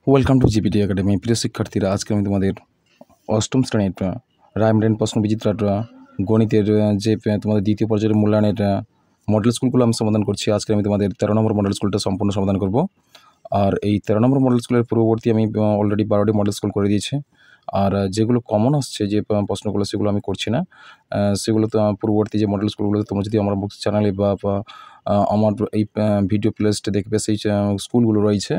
Welcome to GPT academy. প্রিয় শিক্ষার্থীরা, আজকে আমি তোমাদের অষ্টম শ্রেণীর রাইমডেন প্রশ্নবিচিত্রার গণিতের যে তোমাদের দ্বিতীয় পর্যায়ের মূল্যায়নের মডেল স্কুলগুলো আমি সমাধান করছি। আজকে আমি তোমাদের 13 নম্বর মডেল স্কুলটা সম্পূর্ণ সমাধান করব। আর এই 13 নম্বর মডেল স্কুলের পূর্ববর্তী আমি অলরেডি 12টি মডেল স্কুল করে দিয়েছি। আর যেগুলো কমন আসছে যে প্রশ্নগুলো, সেগুলো আমি করছি না। সেগুলো তো পূর্ববর্তী যে মডেল স্কুলগুলো তোমরা যদি আমার বুক চ্যানেলে বা আমার এই ভিডিও প্লেলিস্টে দেখবে, সেই স্কুলগুলো রয়েছে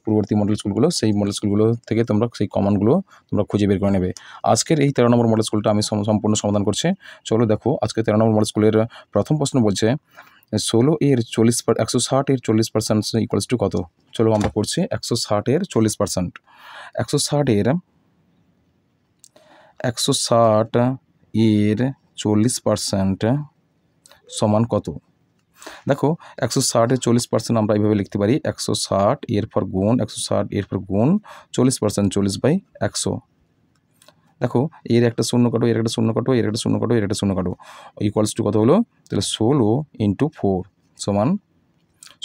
পূর্ববর্তী মডেল স্কুলগুলো, সেই মডেল স্কুলগুলো থেকে তোমরা সেই কমনগুলো তোমরা খুঁজে বের করে নেবে। আজকের এই 13 নম্বর মডেল স্কুলটা আমি সম্পূর্ণ সমাধান করছি। চলো দেখো, আজকে 13 নম্বর মডেল স্কুলের প্রথম প্রশ্ন বলছে 160 এর 40% ইকুয়ালস টু কত? চলো আমরা করছি 160 এর 40%। 160 এর 40% সমান কত? দেখো, 160 এর 40% আমরা এইভাবে লিখতে পারি, 160 এর পর গুণ 160 এর পর গুণ 40%, 40/100। দেখো, এর একটা শূন্য কাটো, এর একটা শূন্য কাটো, এর একটা শূন্য কাটো, এর একটা শূন্য কাটো, ইকুয়ালস টু কত হলো? তাহলে 16 × 4 সমান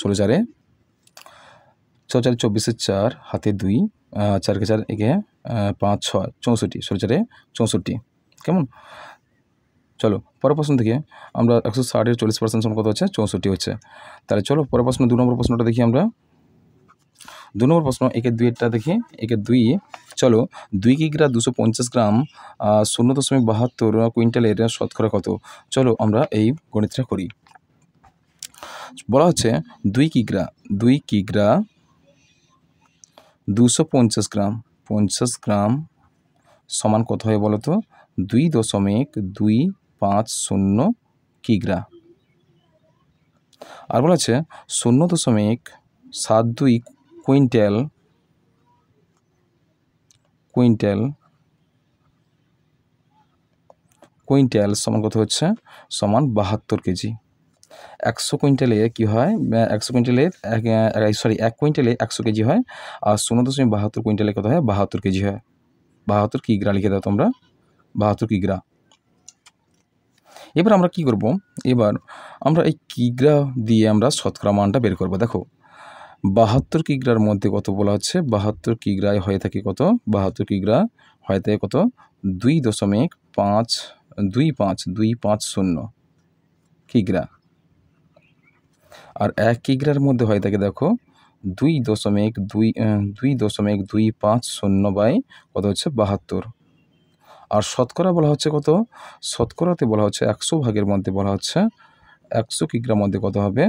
16 4 4 24 4 হাতে 2 4 4 একে 5 6 64, 16 4 64। কেমন? চলো পরের প্রশ্ন থেকে আমরা 160 এর 40% সমান কত হচ্ছে? 64 হচ্ছে। তাহলে চলো পরের প্রশ্ন 2 নম্বর প্রশ্নটা দেখি আমরা। 2 নম্বর প্রশ্ন, একের 2-এরটা দেখি। একের 2, চলো 2 কিগ্রা 250 গ্রাম 0.72 কুইন্টালের শতকরা কত? চলো আমরা এই গণিতটা করি। বলা হচ্ছে 2 কিগ্রা 250 গ্রাম 50 গ্রাম সমান কত হয় বলো তো? 2.250 কিগ্রা। আর বলা আছে 0.72 কুইন্টাল সমান কত হচ্ছে? সমান 72 কেজি। 100 কুইন্টালে কী হয়? 100 কুইন্টালে 1 কুইন্টালে 100 কেজি হয়। আর 0.72 কুইন্টালে কত হয়? 72 কেজি হয়। 72 কিগ্রা লিখে দাও তোমরা, 72 কিগ্রা। এবার আমরা কি করব? এবার আমরা এই কিগ্রা দিয়ে আমরা শতকরা মানটা বের করব। দেখো, 72 কিগ্রার মধ্যে কত বলা হচ্ছে? 72 কিগ্রায় হয়ে থাকে কত? 72 কিগ্রা হয়ে থাকে কত? 2.250 কিগ্রা। আর 1 কিগ্রার মধ্যে হয়ে থাকে দেখো 2.250 বাই কত হচ্ছে? 72। আর শতকরা বলা হচ্ছে কত? শতকরাতে বলা হচ্ছে 100 ভাগের মধ্যে বলা হচ্ছে 100 কিগ্রার মধ্যে কত হবে?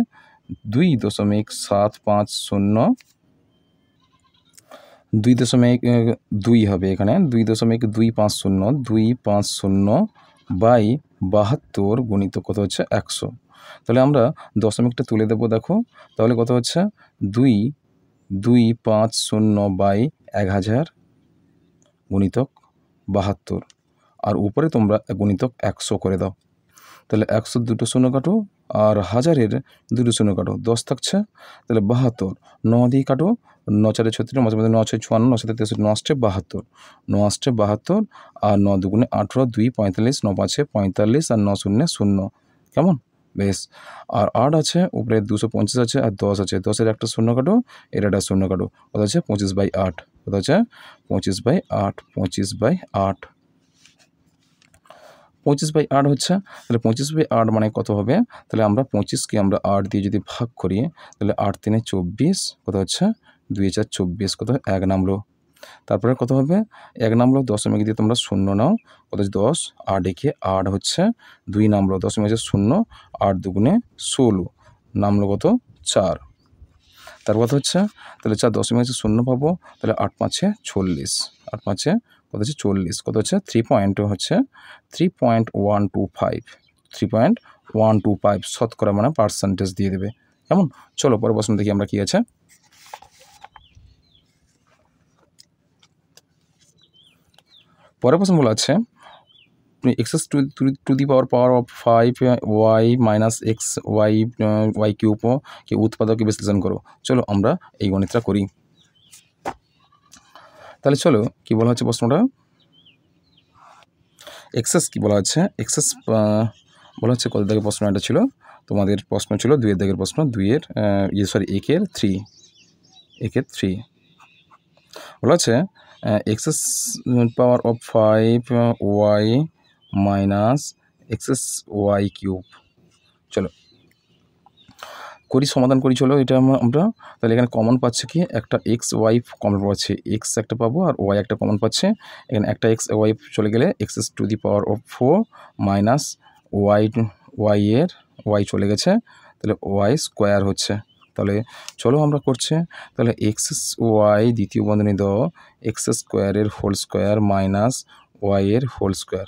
2.2 হবে এখানে, 2.250 বাই 72 গুণিত কত হচ্ছে? 100। তাহলে আমরা দশমিকটা তুলে দেবো। দেখো, তাহলে কত হচ্ছে? 2.250 বাই 1000 গুণিতক 72, আর উপরে তোমরা গুণিতক 100 করে দাও। তাহলে 100 দুটো শূন্য কাটো, আর 1000-এর দুটো শূন্য কাটো, 10 থাকছে। তাহলে 72, 9 দিয়ে কাটো, 9 4 36, 9 মধ্যে 9 6 56, 9 7 63, 9 8 72, 9 8 72, আর 9 2 18, 2 45, 9 5 45, আর 9 0 0। কেমন? বেশ। আর 8 আছে, উপরে 250 আছে, আর 10 আছে। 10-এর একটা শূন্য কাটো, এর একটা শূন্য কাটো, কত আছে? 25/8। কত আছে? 25/8। 25/8 25/8 হচ্ছে। তাহলে 25/8 মানে কত হবে? তাহলে আমরা 25কে আমরা 8 দিয়ে যদি ভাগ করি, তাহলে 8 3 24, কত হচ্ছে? 2 4 24, কত? 1 নামলো। তারপরে কত হবে? 1 নামলো, দশমিক দিয়ে তোমরা শূন্য নাও, কত হচ্ছে? 10। 8 একে 8 হচ্ছে, 2 নামলো, দশমিক হচ্ছে 0, 8 2 16, নামলো কত? 4। তার কথা হচ্ছে, তাহলে 4 দশমিক হচ্ছে 0 পাবো, তাহলে 8 5 40, 8 5 কত হচ্ছে? 40, কত হচ্ছে? 3.125, 3.125 শতকরা মানে পার্সেন্টেজ দিয়ে দেবে। কেমন? চলো পরের প্রশ্ন দেখি আমরা কি আছে। পরের প্রশ্ন বলা আছে x to the power of 5y minus x y cube কে উৎপাদকে বিশ্লেষণ করো। চলো আমরা এই গণিতটা করি। তাহলে চলো, কি বলা হচ্ছে প্রশ্নটা? এক্সেস কি বলা হচ্ছে? এক্সেস বলা হচ্ছে কত দাগের প্রশ্ন এটা ছিল? তোমাদের প্রশ্ন ছিল 2-এর দাগের প্রশ্ন, 2-এর একের 3। বলা হচ্ছে x power of 5 y minus x y cube. চলো করি, সমাধান করি। চলো এটা আমরা তাহলে এখানে কমন পাচ্ছে কি, একটা এক্স ওয়াই কমন পাচ্ছে, এক্স একটা পাবো আর ওয়াই একটা কমন পাচ্ছে। এখানে একটা এক্স ওয়াই চলে গেলে x to the power of 4 minus y চলে গেছে, তাহলে ওয়াই স্কোয়ার হচ্ছে। তাহলে চলো আমরা করছে, তাহলে এক্স ওয়াই দ্বিতীয় বন্ধনী দাও এক্স স্কোয়ারের হোল স্কোয়ার মাইনাস ওয়াইয়ের হোল স্কোয়ার।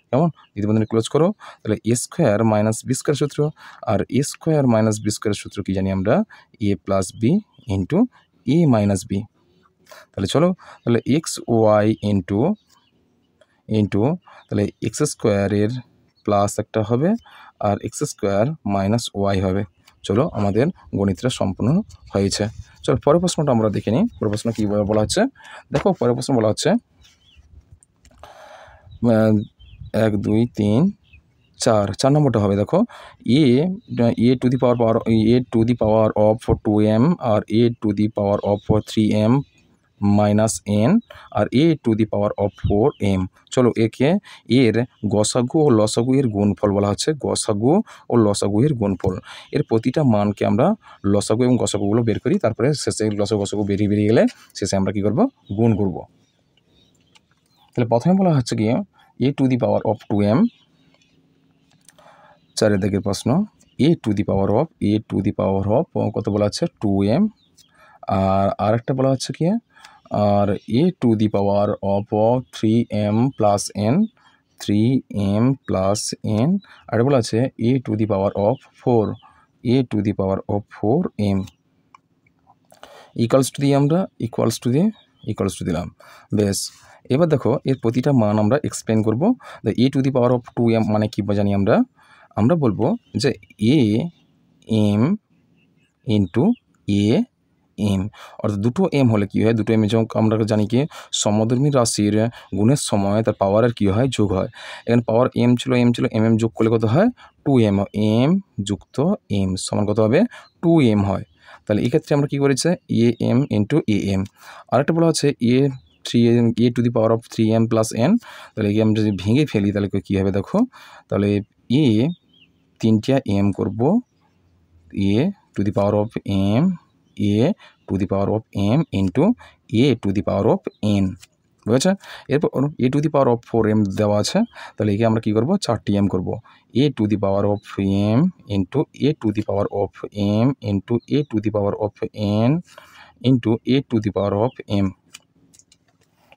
কেমন, দ্বিতীয় বন্ধনী ক্লোজ করো। তাহলে এ স্কোয়ার মাইনাস বি স্কোয়ার সূত্র, আর এ স্কোয়ার মাইনাস বি স্কোয়ার সূত্র কি জানি আমরা, এ প্লাস বি ইন্টু এ মাইনাস বি। তাহলে চলো, তাহলে এক্স ওয়াই ইন্টু তাহলে এক্স স্কোয়ারের প্লাস একটা হবে আর এক্স স্কোয়ার মাইনাস ওয়াই হবে। চলো আমাদের গণিতটা সম্পূর্ণ হয়েছে। চলো পরের প্রশ্নটা আমরা দেখে নিই। পরের প্রশ্ন কী বলা হচ্ছে, দেখো পরের প্রশ্ন বলা হচ্ছে 1 2 3 4 নম্বরটা হবে। দেখো a to the power of 2m আর a to the power of 3m minus n আর a to the power of 4m। চলো একে এর গসাগু ও লসাগু এর গুণফল বলা হচ্ছে, গসাগু ও লসাগু এর গুণফল। এর প্রতিটা মানকে আমরা লসাগু এবং গসাগুগুলো বের করি, তারপরে শেষে গসাগু বেরিয়ে গেলে শেষে আমরা কী করব, গুণ করব। তাহলে প্রথমে বলা হচ্ছে কি a to the power of 2m, 4 দিকের প্রশ্ন, এ টু দি পাওয়ার অফ কত বলা হচ্ছে 2m, আর আরেকটা বলা হচ্ছে কি, আর a to the power of 3m plus n, আর বলা আছে a to the power of 4m equals to দিয়ে আমরা ইকুয়ালস টু দিলাম। বেশ, এবার দেখো এর প্রতিটা মান আমরা এক্সপ্লেন করব। A to the power of 2m মানে কি জানি আমরা বলবো যে A M into A M, অর্থাৎ দুটো এম হলে কী হয়, দুটো এম যখন আমরা জানি কি সমধর্মী রাশির গুণের সময় তার পাওয়ারের কী হয়, যোগ হয়। এখানে পাওয়ার এম ছিল এম যোগ করলে কত হয় 2m, এম যুক্ত এম সমান কত হবে 2m হয়। তাহলে এক্ষেত্রে আমরা কী করেছে a M into A m. আরেকটা বলা হচ্ছে a to the power of 3m plus n। তাহলে একে আমরা যদি ভেঙে ফেলি তাহলে কী হবে দেখো, তাহলে এ 3টা এম করব, a to the power of m, a to the power of m into a to the power of n, বুঝেছে। এরপর এ to the power of 4m দেওয়া আছে, তাহলে একে আমরা কী করবো 4টি এম করবো, a to the power of m into a to the power of m into a to the power of n into a to the power of m.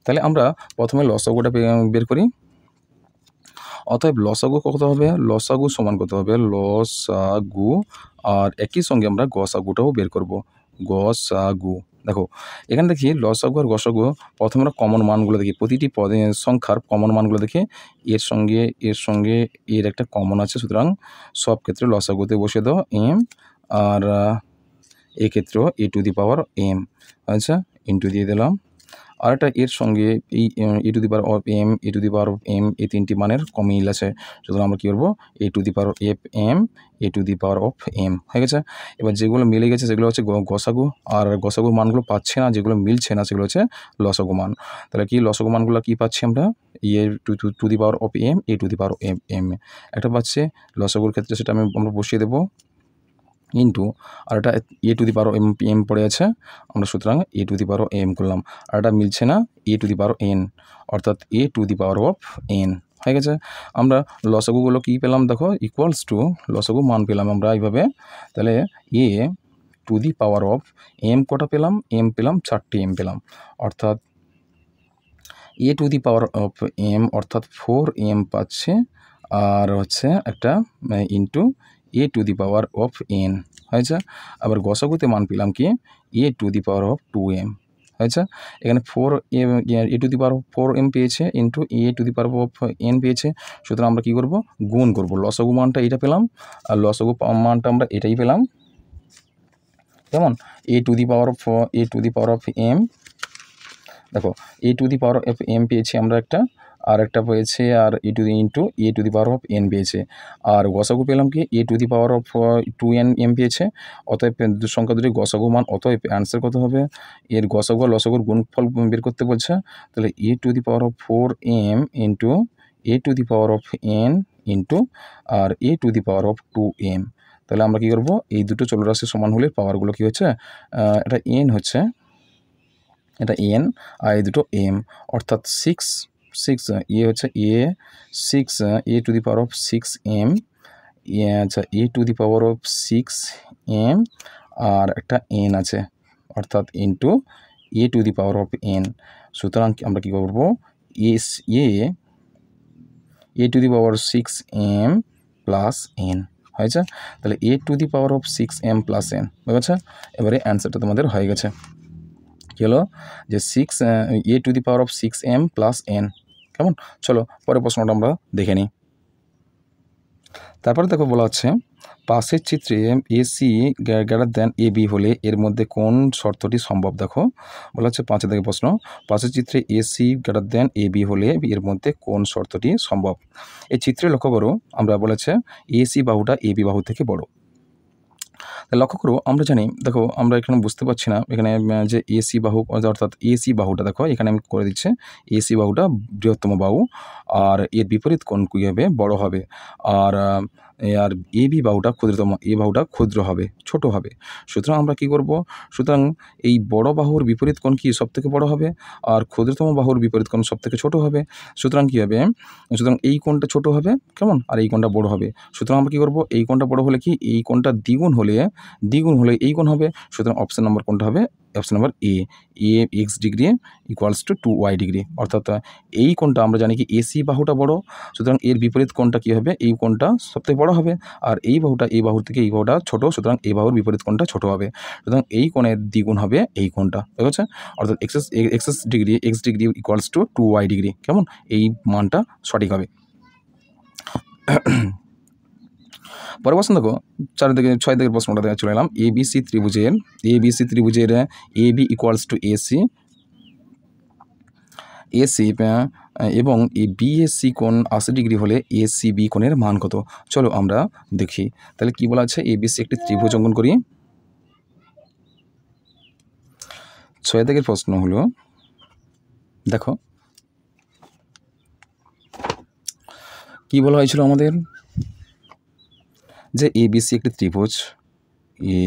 তাহলে আমরা প্রথমে লসাগুটা বের করি। অতএব লসাগু কত হবে, লসাগু সমান কত হবে লসাগু, আর একই সঙ্গে আমরা গসাগুটাও বের করব, গসাগু। দেখো এখানে দেখি লসাগু আর গসাগু, প্রথমে আমরা কমন মানগুলো দেখি, প্রতিটি সংখ্যার কমন মানগুলো দেখি। এর সঙ্গে এর একটা কমন আছে, সুতরাং সব ক্ষেত্রে লসাগুতে বসে দাও এম, আর এক্ষেত্রেও a to the power m, আচ্ছা ইন্টু দিয়ে দিলাম। আর একটা এর সঙ্গে এই a to the power of m, a to the power of m, এই তিনটি মানের মিল আছে, সুতরাং আমরা কী করবো a to the power of m, a to the power of m হয়ে গেছে। এবার যেগুলো মিলে গেছে সেগুলো হচ্ছে গসাগু, আর গসাগুর মানগুলো পাচ্ছে না, যেগুলো মিলছে না সেগুলো হচ্ছে লসাগু মান। তাহলে কি লসাগু মানগুলো কী পাচ্ছি আমরা, a to the power of m, a to the power m m একটা পাচ্ছে লসাগুর ক্ষেত্রে, সেটা আমরা বসিয়ে দেবো ইন্টু, আর এটা এ টু দি পাওয়ার এম পড়ে আছে, আমরা সুতরাং এ টু দি পাওয়ার এম করলাম, আর এটা মিলছে না এ টু দি পাওয়ার এন, অর্থাৎ a to the power of n হয়ে গেছে। আমরা লসাগুগুলো কী পেলাম দেখো, ইকুয়ালস টু লসাগু মান পেলাম আমরা এইভাবে। তাহলে a to the power of m কটা পেলাম, এম পেলাম 4টি এম পেলাম, অর্থাৎ a to the power of m অর্থাৎ 4m পাচ্ছে, আর হচ্ছে একটা into a to the power of n হয়েছে। আবার গসাগুতে মান পেলাম কি a to the power of 2m হয়েছে। এখানে 4m A to the power of 4m পেয়েছে into a to the power of n পেয়েছে, সুতরাং আমরা কী করব গুণ করব। লসাগু মানটা এটা পেলাম আর লসাগু মানটা আমরা এটাই পেলাম, যেমন a to the power of m দেখো a to the power of m পেয়েছি আমরা একটা, আর একটা পেয়েছে আর a to the into a to the power of n পেয়েছে, আর গসাগু পেলাম কি a to the power of 2n m পেয়েছে। অতএব সংখ্যা দুটি গসাগু মান, অতএব অ্যান্সার কত হবে, এর গসাগু আর লসাগুর গুণফল বের করতে বলছে। তাহলে a to the power of 4m into a to the power of n into আর a to the power of 2m। তাহলে আমরা কী করবো, এই দুটো চলরাশি সমান হলে পাওয়ারগুলো কী হচ্ছে, এটা n হচ্ছে, এটা n আর এই দুটো m, অর্থাৎ 6 হচ্ছে এ 6 এ to the power of 6m, আচ্ছা এ to the power of 6m আর একটা n আছে, অর্থাৎ into a to the power of n। সুতরাং আমরা কী করবো, a to the power 6m plus n হয়েছে। তাহলে a to the power of 6m plus n বুঝেছে। এবারে অ্যান্সারটা তোমাদের হয়ে গেছে, কী হলো যে a to the power of 6m plus n। কেমন, চলো পরের প্রশ্নটা আমরা দেখে নিই। তারপরে দেখো বলা হচ্ছে পাশের চিত্রে AC greater than A B হলে এর মধ্যে কোন শর্তটি সম্ভব। দেখো বলা হচ্ছে 5 থেকে প্রশ্ন, পাশের চিত্রে AC greater than A B হলে এর মধ্যে কোন শর্তটি সম্ভব। এই চিত্রে লক্ষ্য করো, আমরা বলেছে এসি বাহুটা এ বি বাহু থেকে বড়। লক্ষ্য করো আমরা জানি, দেখো আমরা এখানে বুঝতে পারছি না এখানে যে এসি বাহু, অর্থাৎ এসি বাহুটা দেখো এখানে আমি করে দিচ্ছি, এসি বাহুটা বৃহত্তম বাহু আর এর বিপরীত কোণ কী হবে, বড় হবে, আর আর এ বি বাহুটা ক্ষুদ্রতম, এ বাহুটা ক্ষুদ্র হবে, ছোট হবে। সুতরাং আমরা কি করব, সুতরাং এই বড় বাহুর বিপরীত কোণ কি সবথেকে বড় হবে, আর ক্ষুদ্রতম বাহুর বিপরীত কোণ সবথেকে ছোট হবে। সুতরাং কী হবে, সুতরাং এই কোণটা ছোট হবে কেমন, আর এই কোণটা বড় হবে। সুতরাং আমরা কী করব, এই কোণটা বড় হলে কি এই কোণটা দ্বিগুণ হলে এই কোণ হবে। সুতরাং অপশন নাম্বার কোনটা হবে, option number A x degree equals to 2y degree. অর্থাৎ এই কোণটা আমরা জানি কি এসি বাহুটা বড়, সুতরাং এর বিপরীত কোণটা কী হবে, এই কোণটা সবথেকে বড় হবে, আর এই বাহুটা এই বাহুর থেকে এই বাহুটা ছোট, সুতরাং এই বাহুর বিপরীত কোণটা ছোট হবে। সুতরাং এই কোণের দ্বিগুণ হবে এই কোণটা, ঠিক আছে। অর্থাৎ x degree equals to 2y degree. কেমন, এই মানটা সঠিক হবে। পরের প্রশ্ন দেখো 6 থেকে প্রশ্নটা দেখে চলে এলাম। এবিসি ত্রিভুজের এ বি ইকুয়ালস টু এসি এবং এই বিএসসি কোণ 80 ডিগ্রি হলে এসিবি কোণের মান কত। চলো আমরা দেখি, তাহলে কি বলা আছে, এবিসি একটি ত্রিভুজ অঙ্কন করি। 6 থেকে প্রশ্ন হলো, দেখো কি বলা হয়েছিল আমাদের, যে এবিসি একটি ত্রিভুজ, এ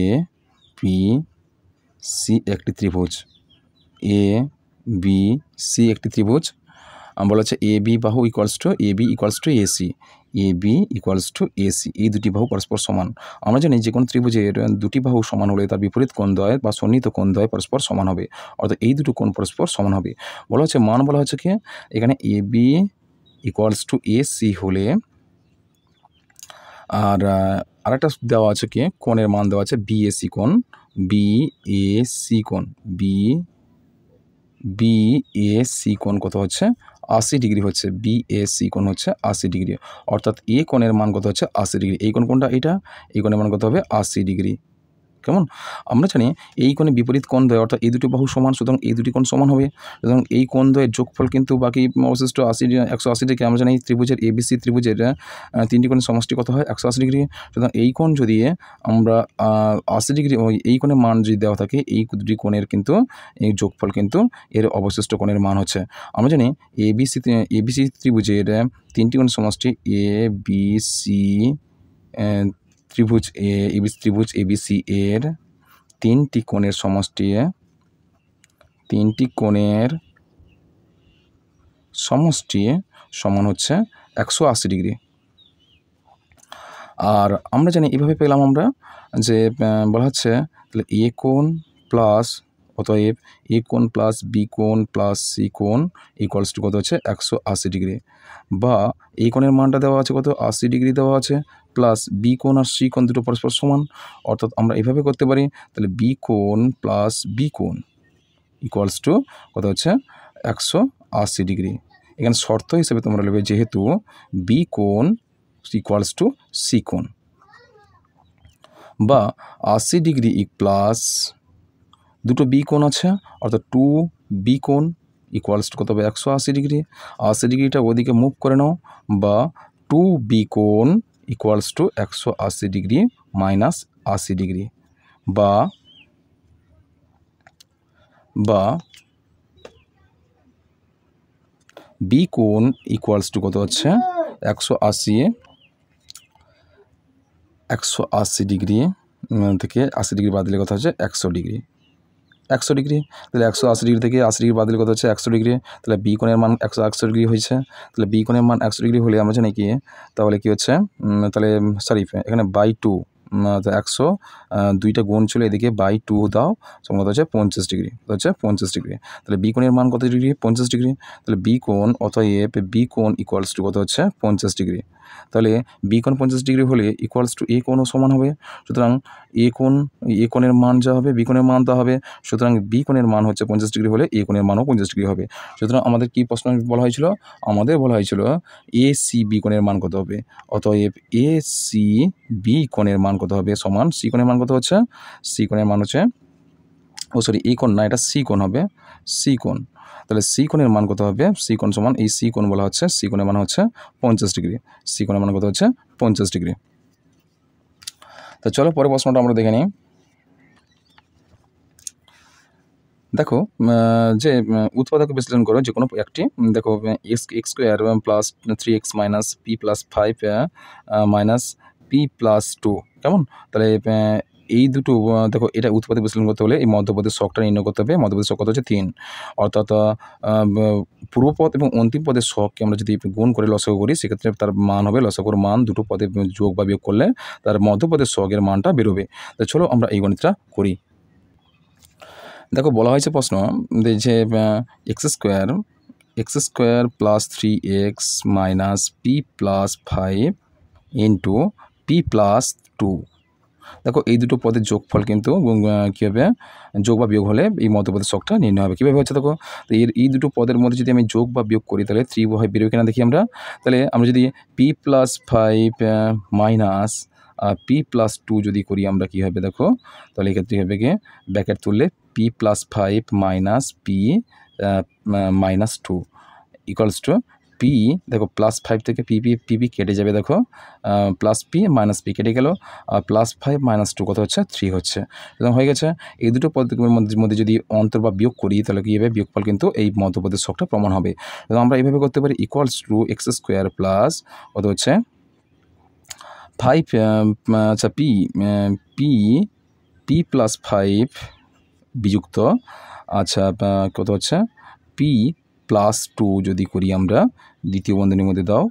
বি সি একটি ত্রিভুজ, এ বি সি একটি ত্রিভুজ। বলা হচ্ছে এ বি বাহু equals to AC, A B equals to AC, এই দুটি বাহু পরস্পর সমান। আমরা জানি যে কোনো ত্রিভুজের দুটি বাহু সমান হলে তার বিপরীত কোণদ্বয় বা সন্নিহিত কোণদ্বয় পরস্পর সমান হবে, অর্থাৎ এই দুটো কোণ পরস্পর সমান হবে। বলা হচ্ছে মান বলা হচ্ছে কি, এখানে এ বি ইকুয়ালস টু এসি হলে, আর আরেকটা দেওয়া আছে কি, কোণের মান দেওয়া আছে বিএসি কোণ, বিএসি কোণ কত হচ্ছে 80 ডিগ্রি হচ্ছে, বিএসি কোণ হচ্ছে 80 ডিগ্রি। অর্থাৎ এ কোণের মান কত হচ্ছে 80 ডিগ্রি। এই কোণ কোনটা, এটা, এই কোণের মান কত হবে 80 ডিগ্রি। কেমন, আমরা জানি এই কোণে বিপরীত কোণদ্বয়, অর্থাৎ এই দুটি বাহু সমান, সুতরাং এই দুটি কোণ সমান হবে। সুতরাং এই কোণদ্বয়ের যোগফল কিন্তু বাকি অবশিষ্ট 180 ডিগ্রি। আমরা জানি ত্রিভুজের এবিসি ত্রিভুজের তিনটি কোণের সমষ্টি কত হয় 180 ডিগ্রি। সুতরাং এই কোণ যদি আমরা 80 ডিগ্রি, এই কোণের মান যদি দেওয়া থাকে, এই দুটি কোণের কিন্তু এই যোগফল কিন্তু এর অবশিষ্ট কোণের মান হচ্ছে। আমরা জানি এবিসি ত্রিভুজের তিনটি কোণের সমষ্টি এবিসি ত্রিভুজ এবিসি এর তিনটি কোণের সমষ্টি সমান হচ্ছে 180 ডিগ্রি। আর আমরা জানি এভাবে পেলাম আমরা যে বলা হচ্ছে তাহলে এ কোণ প্লাস, অতএব এ কোণ প্লাস বি কোণ প্লাস সি কোণ ইকুয়ালস টু কত হচ্ছে 180 ডিগ্রি, বা এই কোণের মানটা দেওয়া আছে কত 80 ডিগ্রি দেওয়া আছে, প্লাস বি কোণ আর সি কোণ দুটো পরস্পর সমান। অর্থাৎ আমরা এভাবে করতে পারি, তাহলে বি কোণ প্লাস বি কোণ ইকুয়ালস টু কত হচ্ছে 180 ডিগ্রি। এখানে শর্ত হিসেবে তোমরা নেবে যেহেতু বি কোণ ইকুয়ালস টু সি কোণ, বা 80 ডিগ্রি প্লাস দুটো বি কোণ আছে, অর্থাৎ 2 বি কোণ ইকুয়ালস টু কত হবে 180 ডিগ্রি। 80 ডিগ্রিটা ওদিকে মুভ করে নাও, বা 2b কোণ equals to 180 degree minus 80 degree, বা b কোণ ইকুয়ালস টু কত হচ্ছে 180 ডিগ্রি থেকে 80 ডিগ্রি বাদ দিলে কথা হচ্ছে 100 ডিগ্রি। 100 ডিগ্রি, তাহলে 180 ডিগ্রি থেকে 80 ডিগ্রি বাদ দিলে কত হচ্ছে 100 ডিগ্রি। তাহলে বি কোণের মান 180 ডিগ্রি হয়েছে। তাহলে বি কোণের মান 100 ডিগ্রি হলে আমরা জানি কি, তাহলে কি হচ্ছে তাহলে সরি এখানে বাই 2, 100 দুইটা গুণ ছিল এদিকে বাই 2 দাও, সম্ভবত হচ্ছে 50 ডিগ্রি, হচ্ছে 50 ডিগ্রি। তাহলে বি কোণের মান কত ডিগ্রি 50 ডিগ্রি। তাহলে বি কোণ অতএব বি কোণ ইকুয়ালস টু কত হচ্ছে 50 ডিগ্রি। তাহলে বি কোণ 50 ডিগ্রি হলে ইকুয়ালস টু এ কোণও সমান হবে। সুতরাং এ কোণের মান যা হবে বি কোণের মান তা হবে। সুতরাং বি কোণের মান হচ্ছে 50 ডিগ্রি হলে এ কোণের মানও 50 ডিগ্রি হবে। সুতরাং আমাদের কি প্রশ্ন বলা হয়েছিল, আমাদের বলা হয়েছিল এ সি বি কোণের মান কত হবে। অতএব এ সি বি কোণের মান কত হবে সমান সি কোণের মান কত হচ্ছে, সি কোণের মান হচ্ছে এ কোণ না, এটা সি কোণ হবে, সি কোণ। তাহলে সি কোণের মান কত হবে, সি কোণ সমান এই সি কোণ বলা হচ্ছে, সি কোণের মান হচ্ছে 50 ডিগ্রি। সি কোণের মান কত হচ্ছে 50 ডিগ্রি। তো চলো পরের প্রশ্নটা আমরা দেখে নিই। দেখো যে উৎপাদক বিশ্লেষণ করো যে কোনো একটি, দেখো x square plus 3x minus p plus 5 minus p plus 2, কেমন। তাহলে এই দুটো দেখো, এটা উৎপাদক বিশ্লেষণ করতে হলে এই মধ্যপদের শকটা নির্ণয় করতে হবে। মধ্যপদের শক কত হচ্ছে 3, অর্থাৎ পূর্বপদ এবং অন্তিম পদের শককে আমরা যদি গুণ করে লসাগু করি, সেক্ষেত্রে তার মান হবে, লসাগুর মান দুটো পদে যোগ বা বিয়োগ করলে তার মধ্যপদের শকের মানটা বেরোবে। তো চলো আমরা এই গণিতটা করি। দেখো বলা হয়েছে প্রশ্ন যে x square plus 3x minus p plus 5 into p plus 2। দেখো এই দুটো পদের যোগফল কিন্তু কী হবে, যোগ বা বিয়োগ হলে এই মধ্যপদের শকটা নির্ণয় হবে। কীভাবে হচ্ছে দেখো, তো এই দুটো পদের মধ্যে যদি আমি যোগ বা বিয়োগ করি তাহলে 3 হয় বেরোবে কিনা দেখি আমরা। তাহলে আমরা যদি P plus 5 minus p plus 2 যদি করি আমরা, কী হবে দেখো, তাহলে এক্ষেত্রে হবে গিয়ে ব্র্যাকেট তুললে P plus 5 minus P minus 2 equals two P, দেখো প্লাস 5 থেকে পি কেটে যাবে, দেখো প্লাস পি মাইনাস পি কেটে গেল, আর প্লাস 5 মাইনাস 2 কত হচ্ছে 3 হচ্ছে। সুতরাং হয়ে গেছে। এই দুটো পদের মধ্যে যদি অন্তর বা বিয়োগ করি তাহলে কী হবে, বিয়োগফল কিন্তু এই মধ্যপদের শকটা প্রমাণ হবে। আমরা এইভাবে করতে পারি, equals to x square plus কত হচ্ছে 5, আচ্ছা পি পি প্লাস 5 বিযুক্ত, আচ্ছা কত হচ্ছে পি প্লাস 2 যদি করি আমরা দ্বিতীয় বন্ধনীর মধ্যে দাও,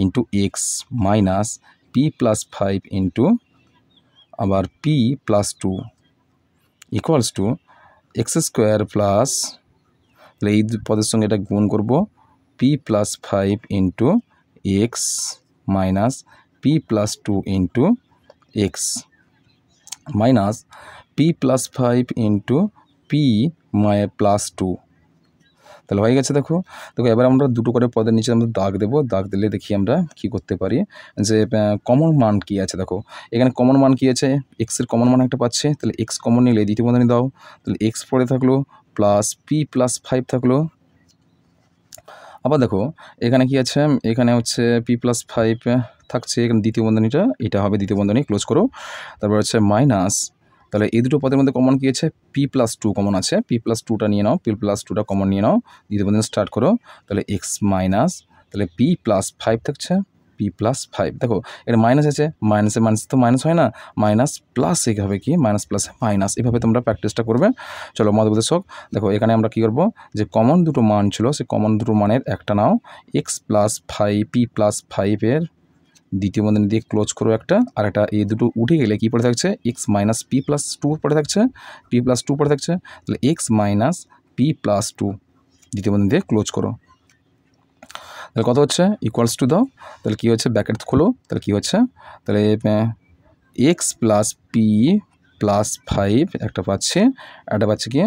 into x minus p plus 5 into আবার p plus 2 equals to x square plus, তাহলে এই পদের সঙ্গে এটা গুণ করব, p plus 5 into x minus p plus 2 into x minus p plus 5 into p plus 2। তাহলে হয়ে গেছে। দেখো এবার আমরা দুটো করে পদের নিচে আমরা দাগ দেবো, দাগ দিলে দেখি আমরা কি করতে পারি, যে কমন মান কি আছে। দেখো এখানে কমন মান কি আছে, এক্সের কমন মান একটা পাচ্ছে, তাহলে এক্স কমন নিলে দ্বিতীয় বন্ধনী দাও, তাহলে এক্স পরে থাকলো প্লাস পি প্লাস 5 থাকলো। আবার দেখো এখানে কি আছে, এখানে হচ্ছে পি প্লাস 5 থাকছে, এখানে দ্বিতীয় বন্ধনীটা এটা হবে, দ্বিতীয় বন্ধনী ক্লোজ করো। তারপর হচ্ছে মাইনাস, তাহলে এই দুটো পদের মধ্যে কমন কি আছে, পি প্লাস 2 কমন আছে, পি প্লাস 2টা নিয়ে নাও, পি প্লাস 2টা কমন নিয়ে নাও, দ্বিতীয় বন্ধনী স্টার্ট করো। তাহলে এক্স মাইনাস, তাহলে পি প্লাস 5 থাকছে, পি প্লাস 5। দেখো এটা মাইনাস আছে, মাইনাসে মাইনাস তো মাইনাস হয় না, মাইনাস প্লাস হবে কি, মাইনাস প্লাস মাইনাস, এভাবে তোমরা প্র্যাকটিসটা করবে। চলো মধ্যপদের শক। দেখো এখানে আমরা কি করব, যে কমন দুটো মান ছিল সেই কমন দুটো মানের একটা নাও, এক্স প্লাস 5 পি প্লাস 5-এর দ্বিতীয় বন্ধনী দিয়ে ক্লোজ করো একটা, আর একটা এই দুটো উঠে গেলে কী পড়ে থাকছে, এক্স মাইনাস পি প্লাস 2 পড়ে থাকছে, পি প্লাস 2 পড়ে থাকছে। তাহলে এক্স মাইনাস পি প্লাস 2 দ্বিতীয় বন্ধনী দিয়ে ক্লোজ করো। তাহলে কত হচ্ছে, ইকুয়ালস টু দাও, তাহলে কী হচ্ছে ব্র্যাকেট খোলো, তাহলে কী হচ্ছে, তাহলে এক্স প্লাস পি প্লাস 5 একটা পাচ্ছে, একটা পাচ্ছে কি,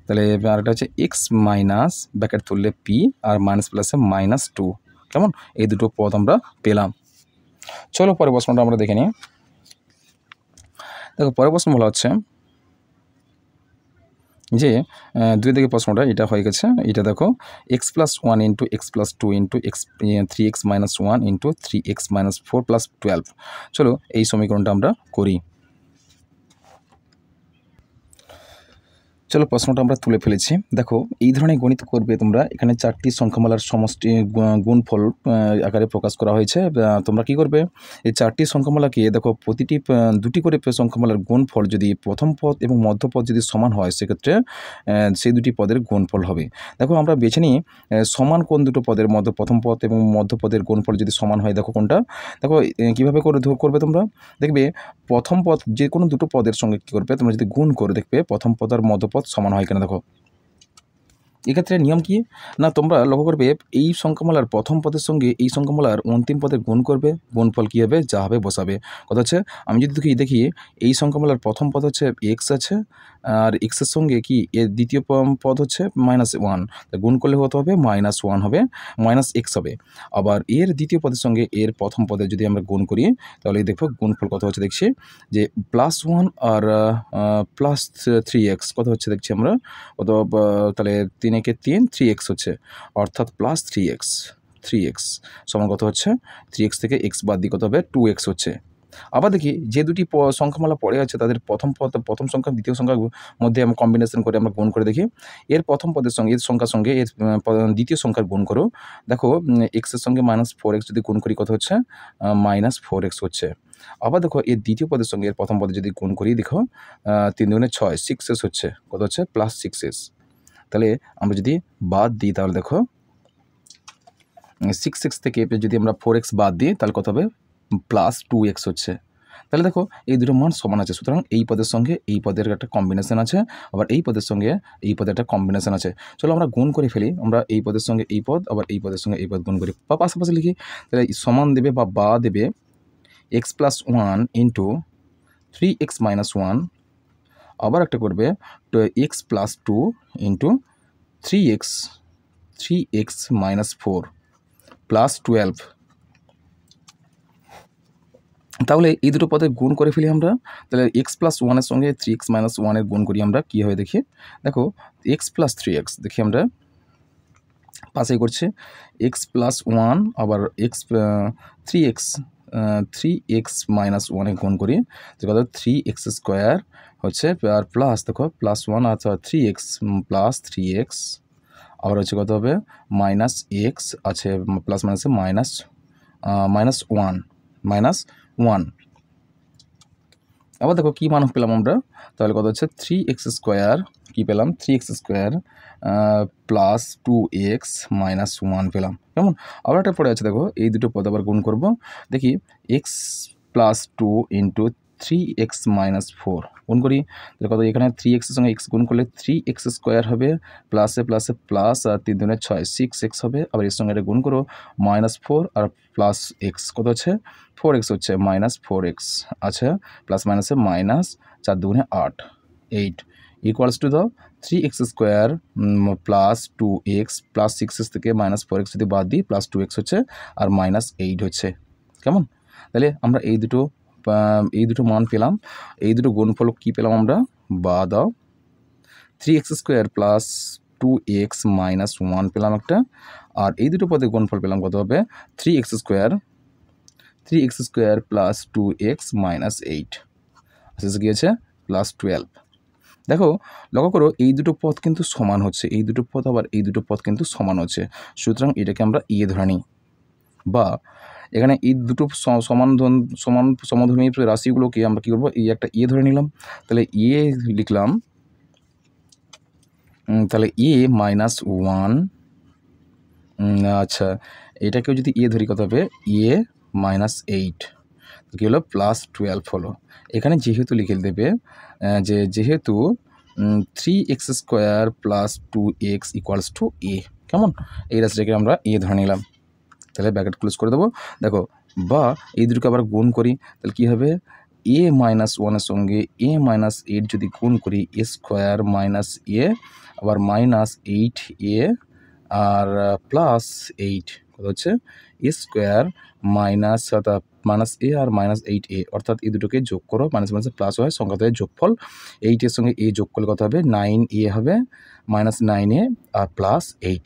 তাহলে আরেকটা হচ্ছে এক্স মাইনাস ব্র্যাকেট তুললে পি আর মাইনাস প্লাসে মাইনাস 2, কেমন, এই দুটো পদ আমরা পেলাম। চলো পরের প্রশ্নটা আমরা দেখে নিই। দেখো পরের প্রশ্ন বলা হচ্ছে যে 2 দিকে প্রশ্নটা এটা হয়ে গেছে। এটা দেখো x+1 into x+2 into x 3x-1 into 3x-4 + 12। চলো এই সমীকরণটা আমরা করি। চলো প্রশ্নটা আমরা তুলে ফেলেছি। দেখো এই ধরনের গণিত করবে তোমরা। এখানে 4টি সংখ্যামালার সমষ্টি গুণফল আকারে প্রকাশ করা হয়েছে। তোমরা কি করবে, এই 4টি সংখ্যামালাকে দেখো প্রতিটি 2টি করে সংখ্যামালার গুণফল যদি প্রথম পদ এবং মধ্যপদ যদি সমান হয়, সেক্ষেত্রে সেই দুটি পদের গুণফল হবে। দেখো আমরা বেছে নিই সমান কোন দুটো পদের মধ্যে প্রথম পদ এবং মধ্যপদের গুণফল যদি সমান হয়, দেখো কোনটা। দেখো কীভাবে করবে তোমরা দেখবে প্রথম পদ যে কোনো দুটো পদের সঙ্গে কী করবে, তোমরা যদি গুণ করে দেখবে প্রথম পদ আর মধ্যপদ সমান হয় কিনা। দেখো এক্ষেত্রে নিয়ম কি না, তোমরা লক্ষ্য করবে এই সংখ্যামালার প্রথম পদের সঙ্গে এই সংখ্যামালার অন্তিম পদের গুণ করবে, গুণফল কী হবে, যা হবে বসাবে। কথা হচ্ছে আমি যদি দেখি এই সংখ্যামালার প্রথম পদ হচ্ছে এক্স আছে, আর এক্সের সঙ্গে কি এর দ্বিতীয় পদ হচ্ছে -1, গুণ করলে কত হবে, -1 হবে, -x হবে। আবার এর দ্বিতীয় পদের সঙ্গে এর প্রথম পদে যদি আমরা গুণ করি, তাহলে দেখো গুণফল কত হচ্ছে, দেখছি যে +1 আর +3x কত হচ্ছে দেখছি আমরা, কত তাহলে 3 একে 3 3x হচ্ছে, অর্থাৎ +3x সমান কত হচ্ছে, 3x থেকে x বাদ দিয়ে কত হবে, 2x হচ্ছে। আবার দেখি যে দুটি সংখ্যামালা পড়ে আছে তাদের প্রথম সংখ্যা দ্বিতীয় সংখ্যার মধ্যে আমরা কম্বিনেশন করে আমরা গুণ করে দেখি। এর প্রথম পদের সঙ্গে এর সংখ্যার সঙ্গে এর দ্বিতীয় সংখ্যার গুণ করো। দেখো এক্সের সঙ্গে -4x যদি গুণ করি কত হচ্ছে, -4x হচ্ছে। আবার দেখো এর দ্বিতীয় পদের সঙ্গে এর প্রথম পদে যদি গুণ করি, দেখো 3 দুগুণে 6 6s হচ্ছে, কত হচ্ছে, +6s। তাহলে আমরা যদি বাদ দিই, তাহলে দেখো 6x থেকে যদি আমরা 4x বাদ দিই, তাহলে কত হবে, +2x হচ্ছে। তাহলে দেখো এই দুটো মান সমান আছে, সুতরাং এই পদের সঙ্গে এই পদের একটা কম্বিনেশন আছে, আবার এই পদের সঙ্গে এই পদের একটা কম্বিনেশন আছে। চলো আমরা গুণ করে ফেলি। আমরা এই পদের সঙ্গে এই পদ, আবার এই পদের সঙ্গে এই পদ গুণ করি বা পাশাপাশি লিখি। তাহলে সমান দেবে বা দেবে x+1 ইন্টু 3x-1, আবার একটা করবে x+2 ইন্টু 3x-4 +12। তাহলে এই দুটো পদে গুণ করে ফেলি আমরা। তাহলে x+1 সঙ্গে 3x-1 গুণ করি আমরা, কী হয় দেখি। দেখো x+3x দেখি আমরা পাশেই করছে, x+1 আবার 3x-1 গুণ করি, যে কত, 3x² হচ্ছে, আর প্লাস দেখো +1 আচ্ছা 3x +3x, আবার হচ্ছে কত হবে, -x আছে, প্লাস মাইনাসে -1। আবার দেখো কী মান পেলাম আমরা, তাহলে কত হচ্ছে, 3x² কী পেলাম, 3x² + 2x -1 পেলাম। কেমন, আবার একটা পড়ে আছে, দেখো এই দুটো পদ আবার গুণ করব। দেখি x+2 ইন্টু 3x-4 গুণ করি, তাহলে কত, এখানে 3x এর সঙ্গে x গুণ করলে 3x² হবে, প্লাসে প্লাসে প্লাস, আর 3 দুগুণে 6 6x হবে। আবার এর সঙ্গে এটা গুণ করো, -4 আর +x কত হচ্ছে, 4x হচ্ছে, -4x আচ্ছা, প্লাস মাইনাসে মাইনাস, 4 দুগুণে 8 ইকুয়ালস টু দাও 3x² + 2x + 6x থেকে -4x যদি বাদ দিই, +2x হচ্ছে, আর -8 হচ্ছে। কেমন, তাহলে আমরা এই দুটো মান পেলাম। এই দুটো গুণফল কী পেলাম আমরা, বা দাও 3x² + 2x -1 পেলাম একটা, আর এই দুটো পদে গুণফল পেলাম কত হবে, 3x² + 2x -8 শেষে গিয়েছে +12। দেখো লক্ষ্য করো এই দুটো পদ কিন্তু সমান হচ্ছে, এই দুটো পদ আবার এই দুটো পদ কিন্তু সমান হচ্ছে, সুতরাং এটাকে আমরা এ ধরে নিই। বা এখানে এই দুটো সমধর্মী রাশিগুলোকে আমরা কী করবো, এই একটা এ ধরে নিলাম। তাহলে এ লিখলাম, তাহলে এ -1, আচ্ছা এটাকেও যদি এ ধরি কত হবে, এ -8 কী হলো, +12 হলো। এখানে যেহেতু লিখে দেবে যেহেতু 3x² + 2x = a, কেমন, এই রাশিটাকে আমরা এ ধরে নিলাম। তাহলে ব্র্যাকেট ক্লোজ করে দেবো। দেখো বা এই দুটোকে আবার গুণ করি, তাহলে কী হবে, a -1 এর সঙ্গে a -8 যদি গুণ করি, a² - a আবার -8a আর +8 কত হচ্ছে এ স্কোয়ার মাইনাস মাইনাস এ আর মাইনাস 8a, অর্থাৎ এই দুটোকে যোগ করো, মাইনাস মাইনাস প্লাস হয়, সংখ্যাতে যোগফল 8 সঙ্গে এ যোগ করলে কত হবে 9a হবে, মাইনাস 9a আর প্লাস 8।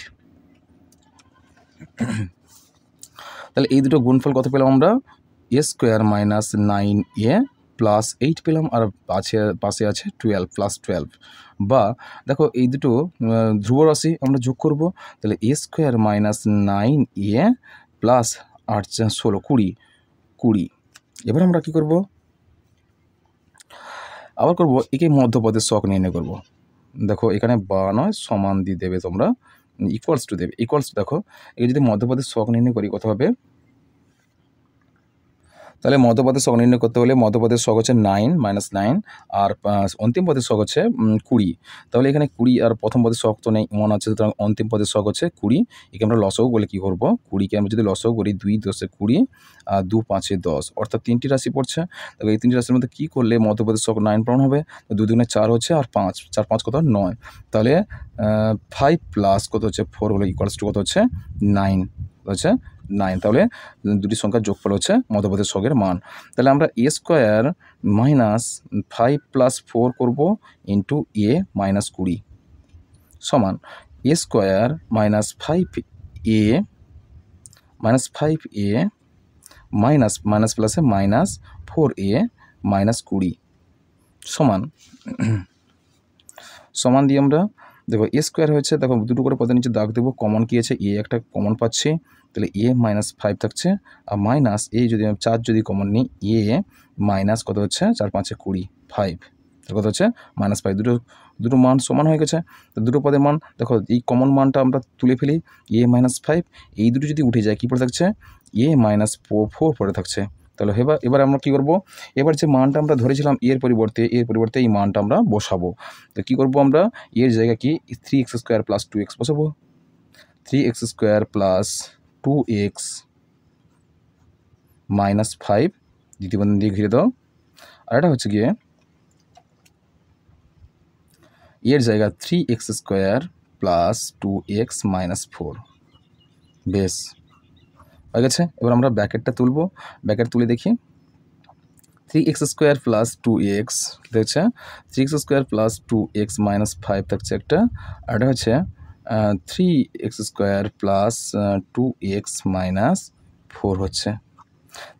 তাহলে এই দুটো গুণফল কত পেলাম আমরা, এ স্কোয়ার মাইনাস 9a প্লাস 8 পেলাম, আর পাশে আছে 12 প্লাস 12। বা দেখো এই দুটো ধ্রুব রাশি আমরা যোগ করব, তাহলে এ স্কোয়ার মাইনাস 9a প্লাস 8 16 20। এবার আমরা কি করব, আবার করব একে মধ্যপদের শখ নির্ণয় করব। দেখো এখানে বা নয় সমান দিয়ে দেবে তোমরা, ইকুয়ালস টু দেবে, ইকুয়ালস টু দেখো এই যদি মধ্যপদের শখ নির্ণয় করি কত হবে, তাহলে মধ্যপদের শখ নির্ণয় করতে হলে মধ্যপদের শখ হচ্ছে 9 মাইনাস 9 আর অন্তিম পদের শখ হচ্ছে 20। তাহলে এখানে 20 আর প্রথম পদের শখ তো নেই, মনে হচ্ছে, সুতরাং অন্তিম পদের শখ হচ্ছে 20। একে আমরা লসাগু বলে কী করবো, 20কে আমরা যদি লসাগু করি 2 10 20 আর 2 5 10, অর্থাৎ 3টি রাশি পড়ছে। তবে এই 3টি রাশির মধ্যে কী করলে মধ্যপদের শখ 9 পূরণ হবে, 2 দুগুণে 4 হচ্ছে আর 5 4 5 কত 9, তাহলে 5 প্লাস কত হচ্ছে 4 হলো ইকুয়ালস টু কত হচ্ছে 9 হচ্ছে 9। তাহলে দুটি সংখ্যার যোগফল হচ্ছে মধ্যপদের শখের মান। তাহলে আমরা এ স্কোয়ার মাইনাস 5 প্লাস 4 করবো ইন্টু এ মাইনাস 20 সমান a square minus 5a minus minus প্লাসে মাইনাস 4a মাইনাস 20 সমান দিয়ে আমরা দেখো এ স্কোয়ার হয়েছে, দেখো দুটো করে পদের নিচে দাগ দেবো, কমন কী আছে এ একটা কমন পাচ্ছি, তাহলে এ মাইনাস 5 থাকছে, আর মাইনাস এ যদি 4 যদি কমন নিই এ মাইনাস কত হচ্ছে 4 5 20 5, কত হচ্ছে মাইনাস 5। দুটো মান সমান হয়ে গেছে। তো দুটো পদের মান দেখো এই কমন মানটা আমরা তুলে ফেলি, এ মাইনাস 5, এই দুটো যদি উঠে যায় কী পড়ে থাকছে এ মাইনাস 4 পড়ে থাকছে। তাহলে এবার আমরা কী করব, এবার যে মানটা আমরা ধরেছিলাম এর পরিবর্তে এই মানটা আমরা বসাবো। তো কী করবো আমরা, এর জায়গা কি 3x স্কোয়ার প্লাস 2x বসাবো, 3x square plus 2x minus 5 দ্বিতীয় বন্ধনী দিয়ে ঘিরে দাও। আর এটা হচ্ছে গিয়ে এর জায়গা 3x square plus 2x minus 4। বেশ হয়ে গেছে। এবার আমরা ব্র্যাকেটটা তুলব, ব্র্যাকেট তুলে দেখি 3x স্কোয়ার প্লাস 2x দেখছে, 3x square plus 2x minus 5 থাকছে একটা, আর এটা হচ্ছে 3x square plus 2x minus 4 হচ্ছে।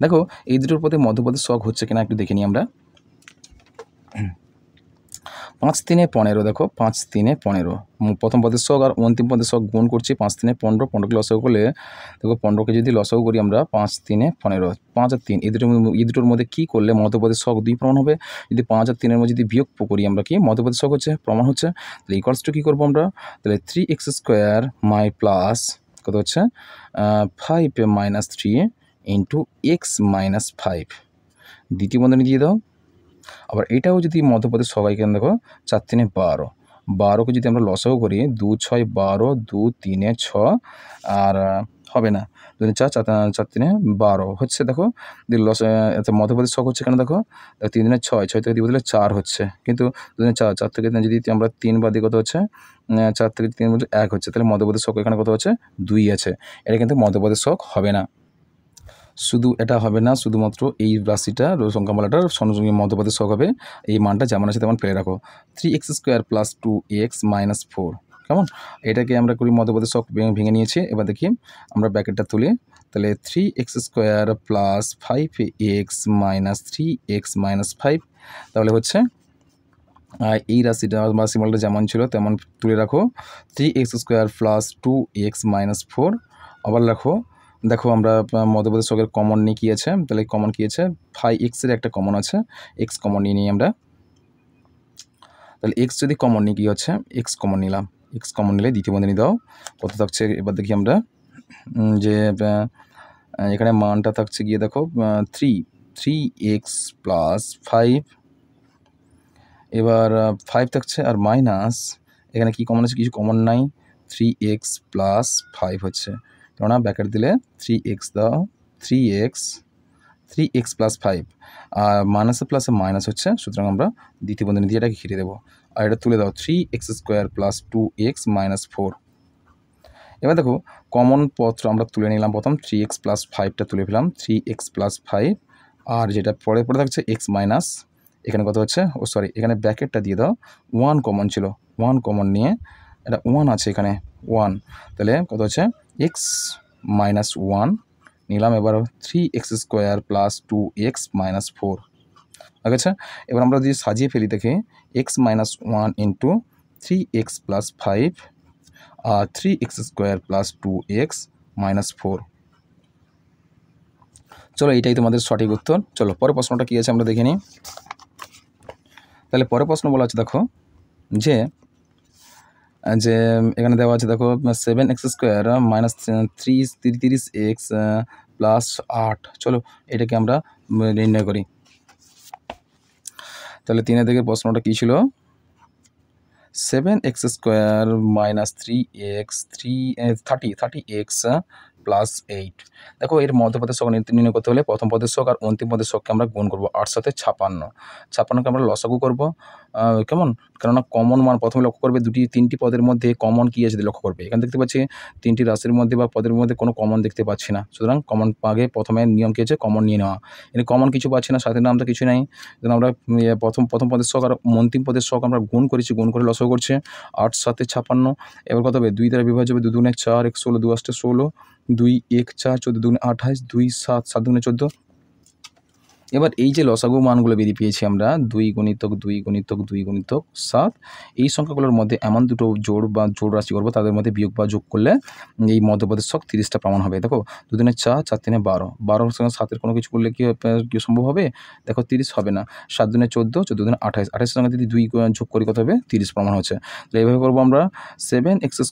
দেখো এই দুটোর পথে মধ্যপদের শখ হচ্ছে কিনা একটু দেখে নিই আমরা। 5 3 15, দেখো 5 3 15 প্রথম পদের শখ আর অন্তিম পদের শখ গুণ করছি, 5 3 15, 15কে লসাগু করলে দেখো 15কে যদি লসাগু করি আমরা 5 3 15, 5 আর 3 এই দুটোর মধ্যে কী করলে মধ্যপদের শখ 2 প্রমাণ হবে। যদি 5 আর 3-এর মধ্যে যদি বিয়োগ করি আমরা কি মধ্যপদের শখ হচ্ছে প্রমাণ হচ্ছে। তাহলে ইকুয়ালস টু কী করবো আমরা, তাহলে 3x স্কোয়ার মাই প্লাস কত হচ্ছে 5 মাইনাস 3 ইন্টু এক্স মাইনাস 5 দ্বিতীয় বন্ধনী দিয়ে দাও। আবার এটাও যদি মধ্যপদের সবাই কেন দেখো 4 3 12, 12কে যদি আমরা লসাগু করি 2 6 12, 2 3 6 আর হবে না 2 4 4 3 12 হচ্ছে। দেখো মধ্যপদের শখ হচ্ছে কেন, দেখো 3 3 6, 6 থেকে 2 বদলে 4 হচ্ছে, কিন্তু 2 4 4 থেকে যদি আমরা 3 বাদ দিই কত হচ্ছে 4 থেকে 3 বদলে 1 হচ্ছে, তাহলে মধ্যপদের শখ এখানে কত হচ্ছে 2 আছে। এটা কিন্তু মধ্যপদের শখ হবে না। শুধু এটা হবে না, শুধুমাত্র এই রাশিটা সংখ্যামালাটার সঙ্গে মধ্যপদের শখ হবে। এই মানটা যেমন আছে তেমন ফেলে রাখো, 3x square plus 2x minus 4, কেমন এটাকে আমরা করি মধ্যপদের শখ ভেঙে নিয়েছি। এবার দেখি আমরা ব্র্যাকেটটা তুলি, তাহলে 3x square plus 5x minus 3x minus 5, তাহলে হচ্ছে এই রাশিটা বা সিম্বলটা যেমন ছিল তেমন তুলে রাখো, 3x square plus 2x minus 4। আবার দেখো আমরা মধ্যপদের শখের কমন নিয়ে কী আছে, তাহলে কমন কী আছে 5x-এর একটা কমন আছে, এক্স কমন নিয়ে নিই আমরা। তাহলে এক্স যদি কমন নিই কী হচ্ছে এক্স কমন নিলাম, এক্স কমন নিলে দ্বিতীয় বন্ধনী দাও কত থাকছে। এবার দেখি আমরা যে এখানে মানটা থাকছে গিয়ে দেখো 3x প্লাস 5, এবার 5 থাকছে আর মাইনাস এখানে কি কমন আছে, কিছু কমন নাই, 3x প্লাস 5 হচ্ছে, কেননা ব্র্যাকেট দিলে 3x দাও, 3x প্লাস 5 আর মাইনাসে প্লাসে মাইনাস হচ্ছে, সুতরাং আমরা দ্বিতীয় বন্ধনী দিয়ে এটাকে ঘিরে দেবো। আর এটা তুলে দাও 3x square plus 2x minus 4। এবার দেখো কমন পত্র আমরা তুলে নিলাম, প্রথম 3x + 5টা তুলে ফেলাম, 3x + 5, আর যেটা পরে থাকছে x মাইনাস, এখানে কত হচ্ছে, এখানে ব্র্যাকেটটা দিয়ে দাও, 1 কমন ছিল, 1 কমন নিয়ে এটা 1 আছে এখানে 1, তাহলে কত হচ্ছে x - 1 নিলাম। এবার 3x² + 2x - 4, ঠিক আছে। এবার আমরা যদি সাজিয়ে ফেলি দেখে x - 1 × 3x + 5 আর 3x² + 2x - 4। চলো এটাই তোমাদের সঠিক উত্তর। চলো পরের প্রশ্নটা কী আছে আমরা দেখে নিই। তাহলে পরের প্রশ্ন বলা আছে দেখো যে এখানে দেওয়া আছে দেখো 7x² - 30x + 8। চলো এটাকে আমরা নির্ণয় করি। তাহলে 3 থেকে প্রশ্নটা কী ছিল, 7x² - 30x + 8। দেখো এর মধ্যপদের শক নির্ণয় করতে হলে প্রথম পদের শক আর অন্তিম পদের শককে আমরা গুণ করবো, 8 × 7 = 56, 56কে আমরা লসাগু করবো। কেমন, কেননা কমন মান প্রথমে লক্ষ্য করবে, 3টি পদের মধ্যে কমন কী আছে লক্ষ্য করবে। এখানে দেখতে পাচ্ছি 3টি রাশির মধ্যে বা পদের মধ্যে কোনো কমন দেখতে পাচ্ছি না, সুতরাং কমন আগে প্রথমে নিয়ম কী আছে, কমন নিয়ে নেওয়া। এখানে কমন কিছু পাচ্ছি না, সাথে নাম তো কিছু নাই, আমরা প্রথম পদের শক আর অন্তিম পদের শক আমরা গুণ করেছি, গুণ করে লসাগু করছে, 8 × 7 = 56। এবার কত হবে, 2 দ্বারা বিভাজ্য হবে, 2 × 4 = 16, 2 × 8 = 16, 2 × 1 = 4, 14 × 2 = 28, 2 × 7 = 7 × 14। এবার এই যে লসাগু মানগুলো বেরিয়ে পেয়েছি আমরা, 2 × 2 × 2 × 7, এই সংখ্যাগুলোর মধ্যে এমন দুটো জোড় রাশি করবো, তাদের মধ্যে বিয়োগ বা যোগ করলে এই মধ্যপদের শক 30টা প্রমাণ হবে। দেখো 2 × 4, 4 × 12, 12 সঙ্গে 7-এর কোনো কিছু করলে কি সম্ভব হবে, দেখো 30 হবে না। 7 × 14, 14 × 28, 28-এর সঙ্গে যদি 2 যোগ করি কত হবে, 30 প্রমাণ হচ্ছে। তো এইভাবে করবো আমরা 7x² -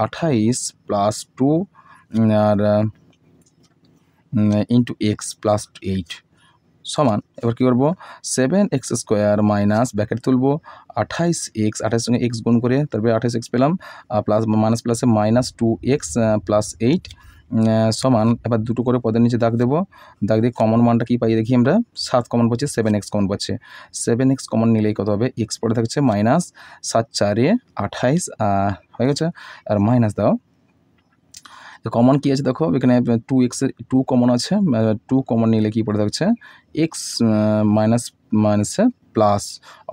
28 + 2 আর x + 8 সমান, এবার কী করবো, 7x² মাইনাস ব্র্যাকেট তুলবো 28x, 28 সঙ্গে x গুণ করে তারপরে 28x পেলাম, প্লাস মাইনাস প্লাসে -2x + 8 সমান, এবার দুটো করে পদের নিচে দাগ দেবো, দাগ দিয়ে কমন মানটা কী পাই দেখি আমরা, 7 কমন পাচ্ছি, 7x কমন পাচ্ছে, 7x কমন নিলেই কত হবে, x পরে থাকছে মাইনাস 7 × 4 = 28 হয়ে গেছে, আর মাইনাস দাও। কমন কী আছে দেখো, এখানে 2x 2 কমন আছে, 2 কমন নিলে কী পড়ে থাকছে, x মাইনাসে প্লাস,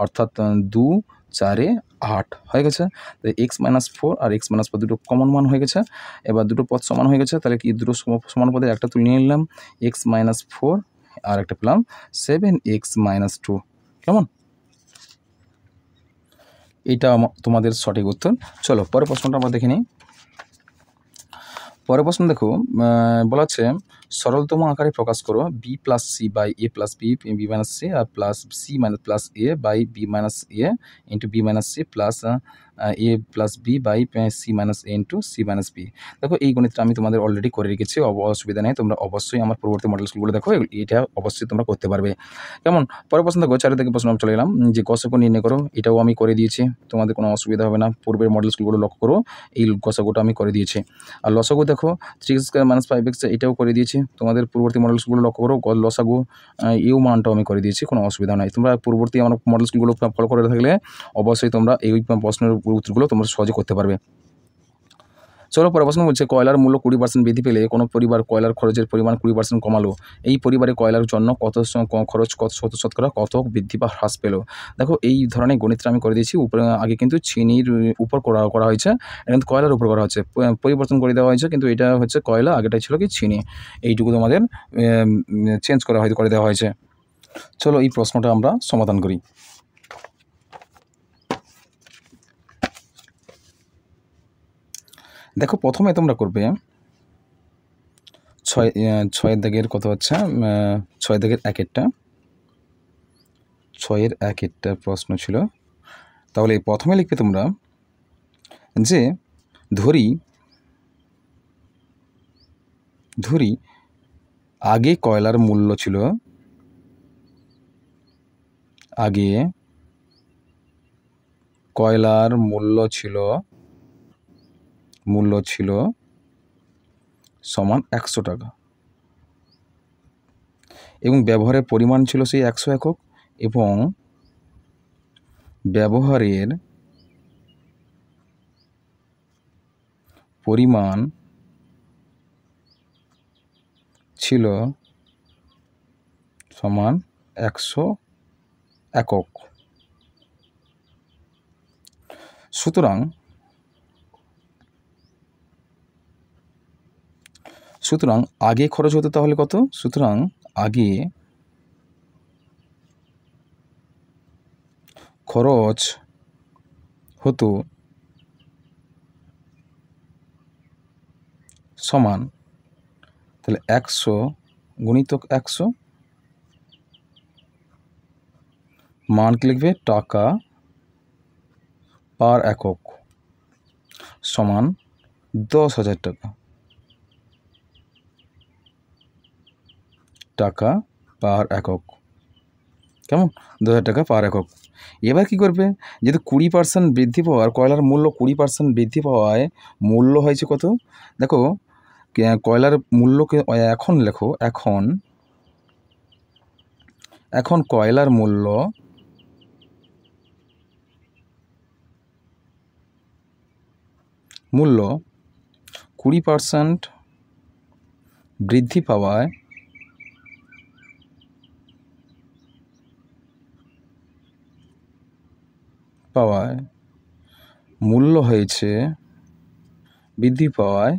অর্থাৎ 2 × 4 = 8 হয়ে গেছে। তো x - 4 আর x - 4 দুটো কমন মান হয়ে গেছে। এবার দুটো পদ সমান হয়ে গেছে, তাহলে কি দুটো সমান পদে একটা তুলে নিয়ে নিলাম, x - 4 আর একটা পেলাম 7x - 2। কেমন, এইটা তোমাদের সঠিক উত্তর। চলো পরের প্রশ্নটা আমরা দেখে নিই। পরের প্রশ্ন দেখো, বলা হচ্ছে সরলতম আকারে প্রকাশ করো b + c / a + b b - c আর plus c - a / b - a × b - c plus a + b / c - a × c - b। দেখো এই গণিতটা আমি তোমাদের অলরেডি করে রেখেছি, অসুবিধা নেই, তোমরা অবশ্যই আমার পরবর্তী মডেল স্কুলগুলো দেখো, এটা অবশ্যই তোমরা করতে পারবে। কেমন, পরের প্রশ্ন দেখো, 4 থেকে প্রশ্ন চলে এলাম, যে গসাগু নির্ণয় করো, এটাও আমি করে দিয়েছি, তোমাদের কোনো অসুবিধা হবে না, পূর্বের মডেল স্কুলগুলো লক্ষ্য করো, এই গসাগুটা আমি করে দিয়েছি। আর লসাগু দেখো 3x² - 5x, এটাও করে দিয়েছি, তোমাদের পূর্ববর্তী মডেল স্কুলগুলো লক্ষ্য করো, লসাগু ইউ মানটাও আমি করে দিয়েছি, কোনো অসুবিধা নাই। তোমরা পূর্ববর্তী আমার মডেল স্কুলগুলো ফলো করে থাকলে অবশ্যই তোমরা এই প্রশ্নের উত্তরগুলো তোমরা সহজে করতে পারবে। চলো পরের প্রশ্ন বলছে, কয়লার মূল্য 20% বৃদ্ধি পেলে কোনো পরিবার কয়লার খরচের পরিমাণ 20% কমালো, এই পরিবারে কয়লার জন্য কত খরচ, কত শতকরা কত বৃদ্ধি বা হ্রাস পেল। দেখো এই ধরনের গণিতটা আমি করে দিয়েছি, উপরে আগে কিন্তু চিনির উপর করা হয়েছে, কিন্তু কয়লার উপর করা হচ্ছে, পরিবর্তন করে দেওয়া হয়েছে, কিন্তু এটা হচ্ছে কয়লা, আগেটাই ছিল কি চিনি, এইটুকু তোমাদের চেঞ্জ করে দেওয়া হয়েছে। চলো এই প্রশ্নটা আমরা সমাধান করি। দেখো প্রথমে তোমরা করবে 6 দাগের কত হচ্ছে, 6 দাগের 1-এরটা, 6-এর 1-এরটা প্রশ্ন ছিল। তাহলে প্রথমে লিখবে তোমরা যে ধরি আগে কয়লার মূল্য ছিল, আগে কয়লার মূল্য ছিল সমান 100 টাকা, এবং ব্যবহারের পরিমাণ ছিল সেই 100 একক, এবং ব্যবহারের পরিমাণ ছিল সমান 100 একক। সুতরাং আগে খরচ হতো তাহলে কত? সুতরাং আগে খরচ হতো সমান, তাহলে 100 গুণিতক 100, মান কি লিখবে? টাকা পার একক সমান 10,000 টাকা। টাকা পার একক, কেমন? 10,000 টাকা পার একক। এবার কি করবে? যেহেতু 20% বৃদ্ধি পাওয়ার, কয়লার মূল্য 20% বৃদ্ধি পাওয়ায় মূল্য হয়েছে কত? দেখো কয়লার মূল্যকে এখন লেখো, এখন কয়লার মূল্য মূল্য 20% বৃদ্ধি পাওয়ায় মূল্য হয়েছে বৃদ্ধি পাওয়ায়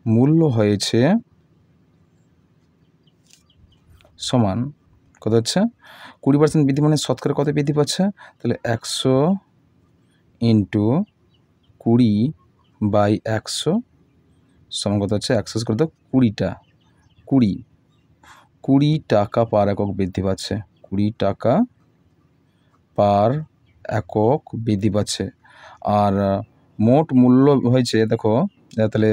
মূল্য হয়েছে সমান কত হচ্ছে? 20% বৃদ্ধি মানে শতকরা কত বৃদ্ধি পাচ্ছে? তাহলে 100 ইন্টু 20/100 সমান কত হচ্ছে? 100 কত? 20টা। 20 টাকা পার একক বৃদ্ধি পাচ্ছে। 20 টাকা পার একক বৃদ্ধি পাচ্ছে। আর মোট মূল্য হয়েছে, দেখো তাহলে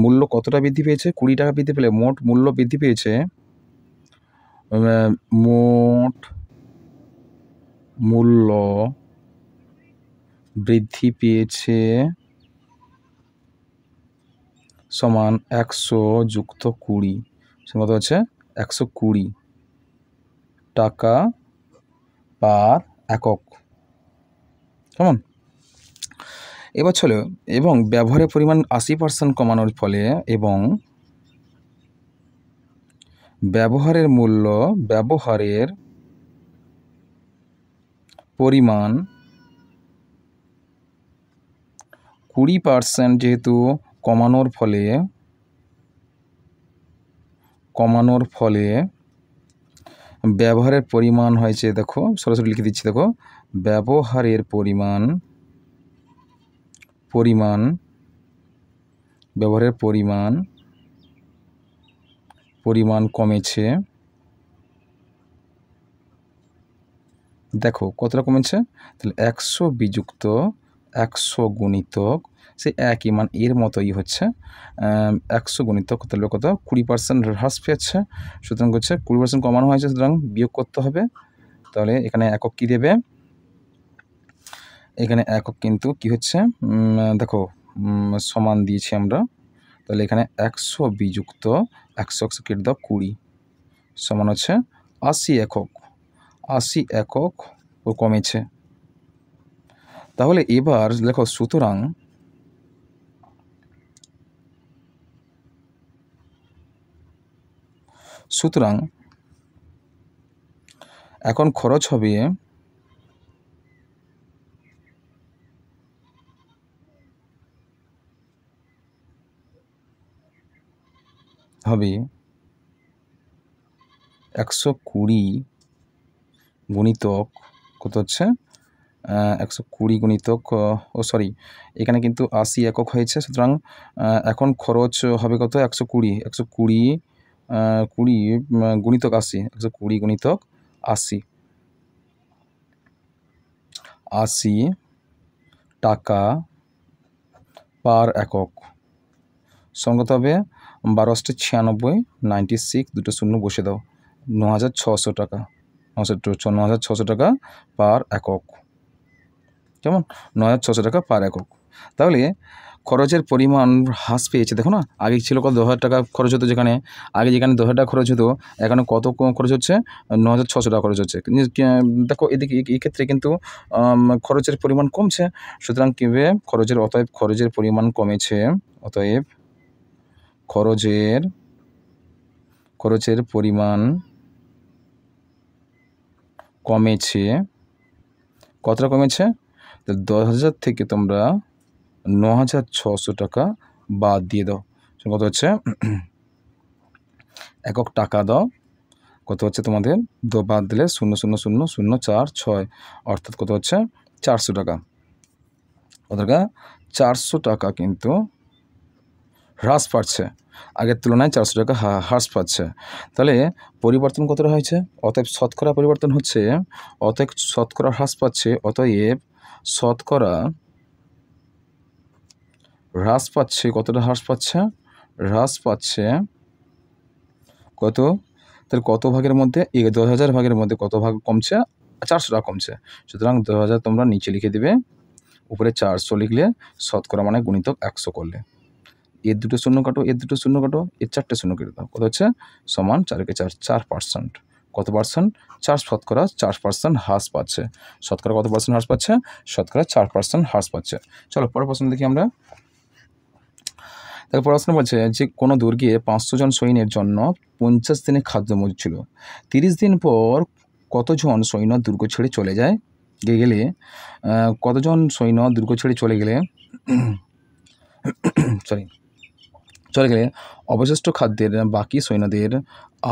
মূল্য কতটা বৃদ্ধি পেয়েছে? 20 টাকা বৃদ্ধি পেলে মোট মূল্য বৃদ্ধি পেয়েছে, মোট মূল্য বৃদ্ধি পেয়েছে সমান 100 যুক্ত 20 সমান কত হচ্ছে? 120 টাকা পার একক, কেমন? এবার চলো, এবং ব্যবহারের পরিমাণ 80% কমানোর ফলে এবং ব্যবহারের পরিমাণ 20% যেহেতু কমানোর ফলে ব্যবহারের পরিমাণ হয়েছে, দেখো সরাসরি লিখে দিচ্ছি, দেখো ব্যবহারের পরিমাণ কমেছে। দেখো কতটা কমেছে? তাহলে 100 বিযুক্ত 100 গুণিতক সে একই মান, এর মতোই হচ্ছে 100 গুণিতক তাহলে কত? 20% হ্রাস পেয়েছে। সুতরাং হচ্ছে 20% কমানো হয়েছে, সুতরাং বিয়োগ করতে হবে। তাহলে এখানে একক কি দেবে? এখানে একক কিন্তু কি হচ্ছে? দেখো সমান দিয়েছি আমরা, তাহলে এখানে 100 বিযুক্ত 100 কেটে দাও 20 সমান হচ্ছে 80 একক। 80 একক ও কমেছে। তাহলে এবার লেখো সুতরাং এখন খরচ হবে হবে 120 গুণিতক কত হচ্ছে? 120 গুণিতক এখানে কিন্তু 80 একক হয়েছে, সুতরাং এখন খরচ হবে কত? 120 গুণিতক 80, 120 গুণিতক 80 টাকা পার একক সমান কত হবে? 1296, 96 দুটো শূন্য বসে দাও, 9,600 টাকা, 9,600 টাকা পার একক, কেমন? 9,600 টাকা পার একক। তাহলে খরচের পরিমাণ হ্রাস পেয়েছে। দেখো না, আগে ছিল কত 10,000 টাকা খরচ হতো, যেখানে 10,000 টাকা খরচ হতো, এখানে কত খরচ হচ্ছে 9,600 টাকা খরচ হচ্ছে। দেখো এদিকে এই ক্ষেত্রে কিন্তু খরচের পরিমাণ কমছে, সুতরাং কী হবে অতএব খরচের পরিমাণ কমেছে, অতএব খরচের পরিমাণ কমেছে। কতটা কমেছে? 10,000 থেকে তোমরা 9,600 টাকা বাদ দিয়ে দাও। কত হচ্ছে একক টাকা দাও, কত হচ্ছে তোমাদের বাদ দিলে 0,000,046, অর্থাৎ কত হচ্ছে 400 টাকা। কত টাকা? 400 টাকা কিন্তু হ্রাস পাচ্ছে, আগের তুলনায় 400 টাকা হ্রাস পাচ্ছে। তাহলে পরিবর্তন কতটা হয়েছে? অতএব শতকরা পরিবর্তন হচ্ছে, অতএব শতকরা হ্রাস পাচ্ছে, অতএব শতকরা হ্রাস পাচ্ছে। কতটা হ্রাস পাচ্ছে? হ্রাস পাচ্ছে কত? তাহলে কত ভাগের মধ্যে? 10,000 ভাগের মধ্যে কত ভাগ কমছে? 400 টাকা কমছে। সুতরাং 10,000 তোমরা নিচে লিখে দিবে, উপরে 400 লিখলে, শতকরা মানে গুণিতক 100 করলে, এর দুটো শূন্য কাটো, এর দুটো শূন্য কাটো, এর 4টে শূন্য কেটে দাও, কত হচ্ছে সমান 4 × 4 4%। কত পার্সেন্ট? 4% হ্রাস পাচ্ছে। শতকরা কত পার্সেন্ট হ্রাস পাচ্ছে? শতকরা 4% হ্রাস পাচ্ছে। চলো পরের প্রশ্ন দেখি আমরা। তারপর প্রশ্ন বলছে যে কোনো দুর্গে 500 জন সৈন্যের জন্য 50 দিনে খাদ্য মজুদ ছিল। 30 দিন পর কতজন সৈন্য দুর্গ ছেড়ে চলে যায় গেলে কতজন সৈন্য দুর্গ ছেড়ে চলে গেলে অবশিষ্ট খাদ্যের বাকি সৈন্যদের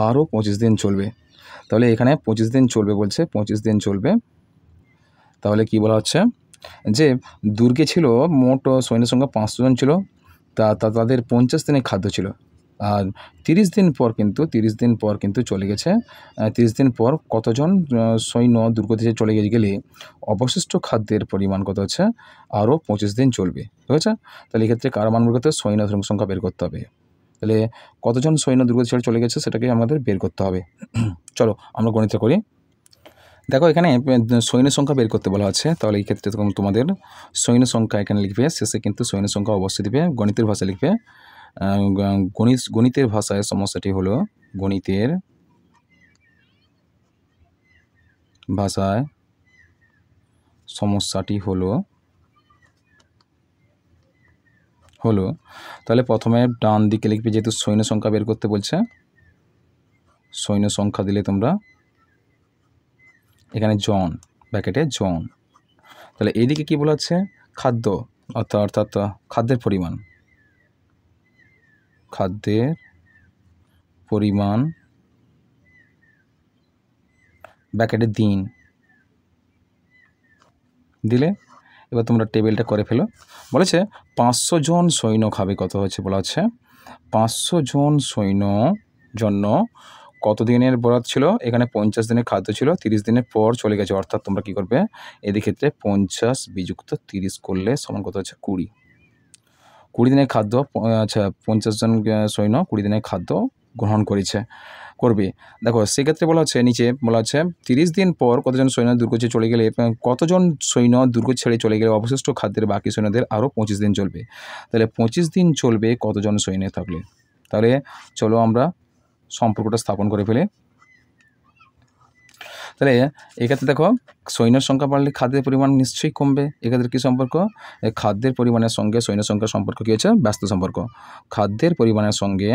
আরও 25 দিন চলবে। তাহলে এখানে 25 দিন চলবে বলছে, 25 দিন চলবে। তাহলে কি বলা হচ্ছে যে দুর্গে ছিল মোট সৈন্য সংখ্যা 500 জন ছিল, তাদের 50 দিনের খাদ্য ছিল, আর 30 দিন পর কিন্তু চলে গেছে। 30 দিন পর কতজন সৈন্য দুর্গ থেকে চলে গেলে অবশিষ্ট খাদ্যের পরিমাণ কত হচ্ছে? আরও 25 দিন চলবে। ঠিক আছে? তাহলে এক্ষেত্রে কার মান বের করতে হবে? সৈন্য সংখ্যা বের করতে হবে। তাহলে কতজন সৈন্য দুর্গ ছেড়ে চলে গেছে সেটাকে আমাদের বের করতে হবে। চলো আমরা গণিত করি। দেখো এখানে সৈন্য সংখ্যা বের করতে বলা আছে, তাহলে এই ক্ষেত্রে তোমাদের সৈন্য সংখ্যা এখানে লিখবে, শেষে কিন্তু সৈন্য সংখ্যা অবশ্যই দিবে, গণিতের ভাষায় লিখবে। গণিতের ভাষায় সমস্যাটি হলো, গণিতের ভাষায় সমস্যাটি হলো তাহলে প্রথমে ডান দিকে লিখবে, যেহেতু সৈন্য সংখ্যা বের করতে বলছে, সৈন্য সংখ্যা দিলে তোমরা এখানে জন, ব্র্যাকেটে জন। তাহলে এইদিকে কি বলা হচ্ছে? খাদ্য, অর্থাৎ খাদ্যের পরিমাণ ব্র্যাকেটে দিন দিলে, এবার তোমরা টেবিলটা করে ফেলো। বলেছে 500 জন সৈন্য খাবে, কত হচ্ছে বলা হচ্ছে 500 জন সৈন্য জন্য কত দিনের বরাদ ছিল? এখানে 50 দিনের খাদ্য ছিল, 30 দিনের পর চলে গেছে, অর্থাৎ তোমরা কী করবে? এদের ক্ষেত্রে 50 বিযুক্ত 30 করলে সমান কত হচ্ছে? 20 দিনের খাদ্য। আচ্ছা, 50 জন সৈন্য 20 দিনের খাদ্য গ্রহণ করবে। দেখো সেক্ষেত্রে বলা হচ্ছে, নিচে বলা হচ্ছে 30 দিন পর কতজন সৈন্য দুর্গ ছেড়ে চলে গেলে, কতজন সৈন্য দুর্গ ছেড়ে চলে গেলে অবশিষ্ট খাদ্যের বাকি সৈন্যদের আরও 25 দিন চলবে। তাহলে 25 দিন চলবে কতজন সৈন্য থাকলে? তাহলে চলো আমরা সম্পর্কটা স্থাপন করে ফেলি। তাহলে এক্ষেত্রে দেখো সৈন্যের সংখ্যা বাড়লে খাদ্যের পরিমাণ নিশ্চয়ই কমবে। এক্ষেত্রে কী সম্পর্ক? খাদ্যের পরিমাণের সঙ্গে সৈন্য সংখ্যার সম্পর্ক কী হচ্ছে? ব্যস্ত সম্পর্ক। খাদ্যের পরিমাণের সঙ্গে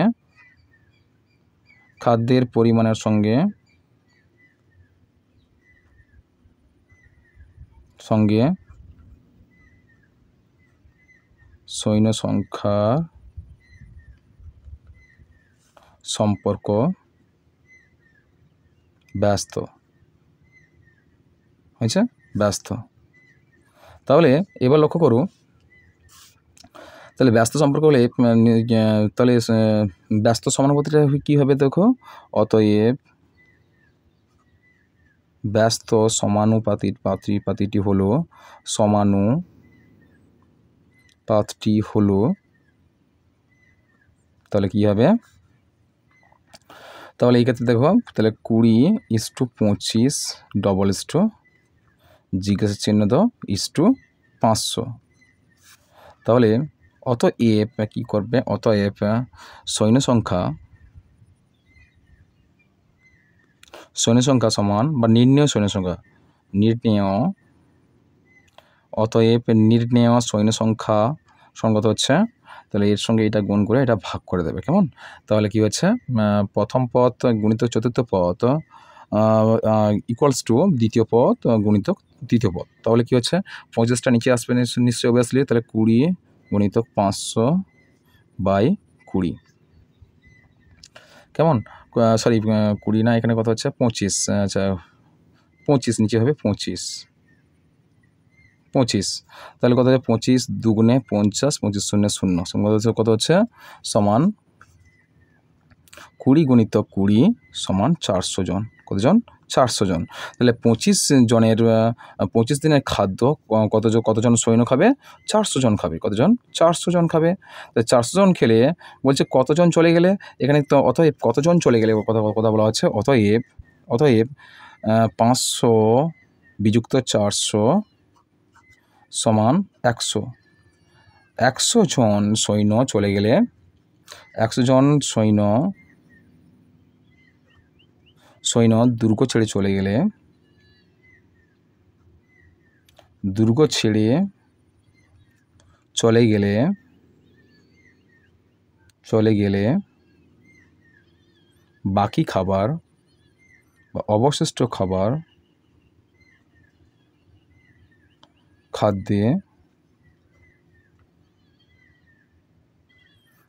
সৈন্য সংখ্যার সম্পর্ক ব্যস্ত হয়েছে, ব্যস্ত। তাহলে এবার লক্ষ্য করো, তাহলে ব্যস্ত সম্পর্ক হলে তাহলে ব্যস্ত সমানুপাতিটা কী হবে? দেখো, অতএব ব্যস্ত সমানুপাতিটি হলো তাহলে কী হবে? তাহলে এই ক্ষেত্রে দেখো, তাহলে 20:25 ডবল ইস্টু জিজ্ঞাসা চিহ্ন দাও ইস্টু 500। তাহলে অতএব কি করবে, অতএব সৈন্য সংখ্যা সমান বা নির্ণেয় সৈন্য সংখ্যা, অতএব নির্ণেয় সৈন্য সংখ্যা সঙ্গত হচ্ছে, তাহলে এর সঙ্গে এটা গুণ করে এটা ভাগ করে দেবে। কেমন? তাহলে কি হচ্ছে, প্রথম পদ গুণিত চতুর্থ পদ ইকুয়ালস টু দ্বিতীয় পদ গুণিত তৃতীয় পদ। তাহলে কি হচ্ছে, 50টা নিচে আসবে নিশ্চয়ই অবভিয়াসলি, তাহলে 20 গুণিত 500/20। কেমন? সরি 20 না, এখানে কত হচ্ছে 25। আচ্ছা 25 নিচে হবে 25। তাহলে কত হচ্ছে 25 দুগুণে 50, 25 শূন্য 0 কত হচ্ছে সমান 20 গুণিত 20 সমান 400 জন। কতজন? 400 জন। তাহলে 25 জনের 25 দিনের খাদ্য কতজন সৈন্য খাবে? 400 জন খাবে। কতজন? 400 জন খাবে। তাহলে 400 জন খেলে বলছে কতজন চলে গেলে, এখানে তো অতএব কতজন চলে গেলে কথা বলা হচ্ছে। অতএব 500 বিযুক্ত 400 সমান 100। 100 জন সৈন্য চলে গেলে, 100 জন সৈন্য দুর্গ ছেড়ে চলে গেলে, বাকি খাবার বা অবশিষ্ট খাবার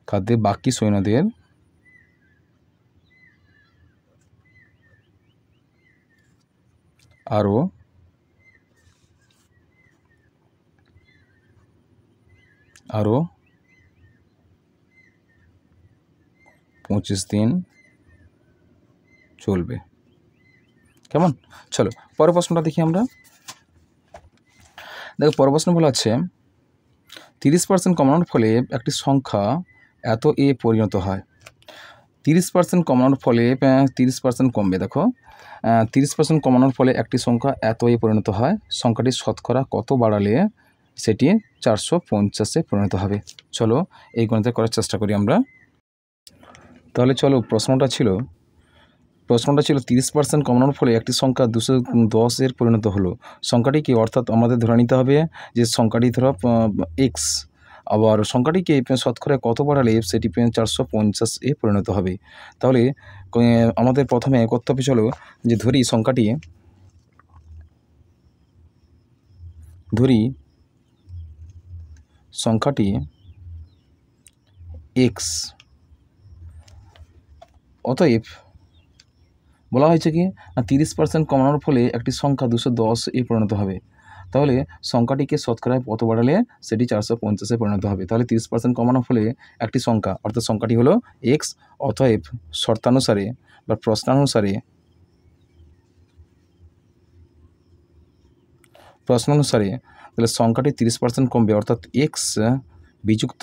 খাদ্যে বাকি সৈন্যদের আরও 25 দিন চলবে। কেমন? চলো পরের প্রশ্নটা দেখি আমরা। দেখো পরের প্রশ্ন বলা আছে 30% কমানোর ফলে একটি সংখ্যা এত এ পরিণত হয়। 30% কমানোর ফলে 30% কমবে। দেখো 30% কমানোর ফলে একটি সংখ্যা এত এ পরিণত হয়, সংখ্যাটি শতকরা কত বাড়ালে সেটি 450-এ পরিণত হবে। চলো এই গণিতটা করার চেষ্টা করি আমরা। তাহলে চলো প্রশ্নটা ছিল 30% কমানোর ফলে একটি সংখ্যা 210-এর পরিণত হলো। সংখ্যাটি কি? অর্থাৎ আমাদের ধরে নিতে হবে যে সংখ্যাটি ধরো এক্স, আবার সংখ্যাটিকে শতকরা কত বাড়ালে সেটি 450-এ পরিণত হবে। তাহলে আমাদের প্রথমে করতে হবে, চলো যে ধরি সংখ্যাটি এক্স। অতএব বলা হয়েছে কি না 30% কমানোর ফলে একটি সংখ্যা 210-এ পরিণত হবে। তাহলে সংখ্যাটিকে শতকরায় কত বাড়ালে সেটি 450-এ পরিণত হবে। তাহলে 30% কমানোর ফলে একটি সংখ্যা, অর্থাৎ সংখ্যাটি হলো এক্স। অতএব শর্তানুসারে বা প্রশ্নানুসারে তাহলে সংখ্যাটি 30% কমবে, অর্থাৎ এক্স বিযুক্ত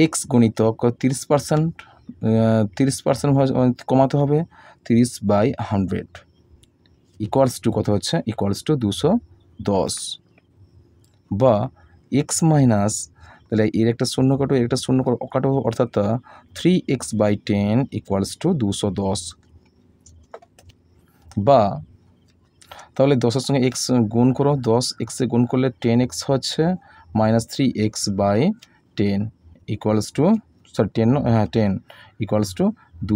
এক্স গুণিতক 30% কমাতে হবে 30/100 ইকুয়ালস টু কত হচ্ছে, ইকুয়ালস টু 210। বা এক্স মাইনাস, তাহলে এর একটা শূন্য কাটো, এর একটা শূন্য কাটো, অর্থাৎ 3x/10 ইকুয়ালস টু 210। বা তাহলে 10-এর সঙ্গে এক্স গুণ করো, 10x-এ গুণ করলে 10x হচ্ছে minus 3x/10 equals to 10 equals to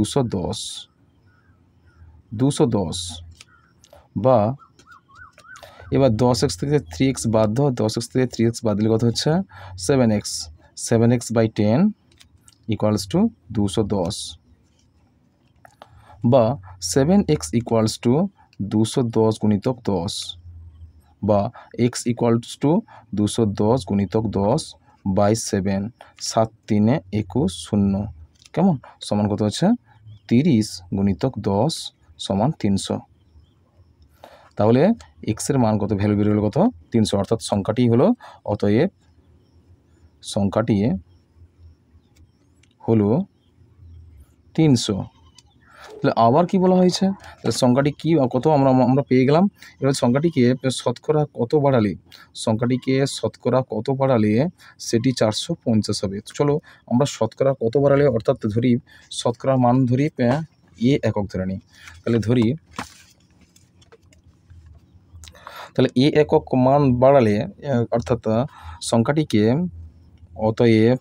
210। বা এবার 10x থেকে 3x বাদ দাও, 10x থেকে 3x বাদ দিলে কত হচ্ছে 7x/10 ইকুয়ালস টু 210। বা 7x ইকুয়ালস টু 210 গুণিতক 10, বা x ইকুয়ালস টু 210 গুণিতক 10/7, 7 3 21 0। কেমন? সমান কত হচ্ছে 30 গুণিতক 10 সমান 300। তাহলে এক্সের মান কত, ভ্যালু বের হলো কত 300, অর্থাৎ সংখ্যাটি হলো, অতএব সংখ্যাটি হলো 300। তাহলে আবার কি বলা হয়েছে, তাহলে সংখ্যাটি কি কত আমরা পেয়ে গেলাম। এবার সংখ্যাটিকে শতকরা কত বাড়ালে, সংখ্যাটিকে শতকরা কত বাড়ালে সেটি 450 হবে। চলো আমরা শতকরা কত বাড়ালে, অর্থাৎ ধরি শতকরা মান ধরি এ একক ধরে নিই। তাহলে এ একক মান বাড়ালে অর্থাৎ সংখ্যাটিকে অতএব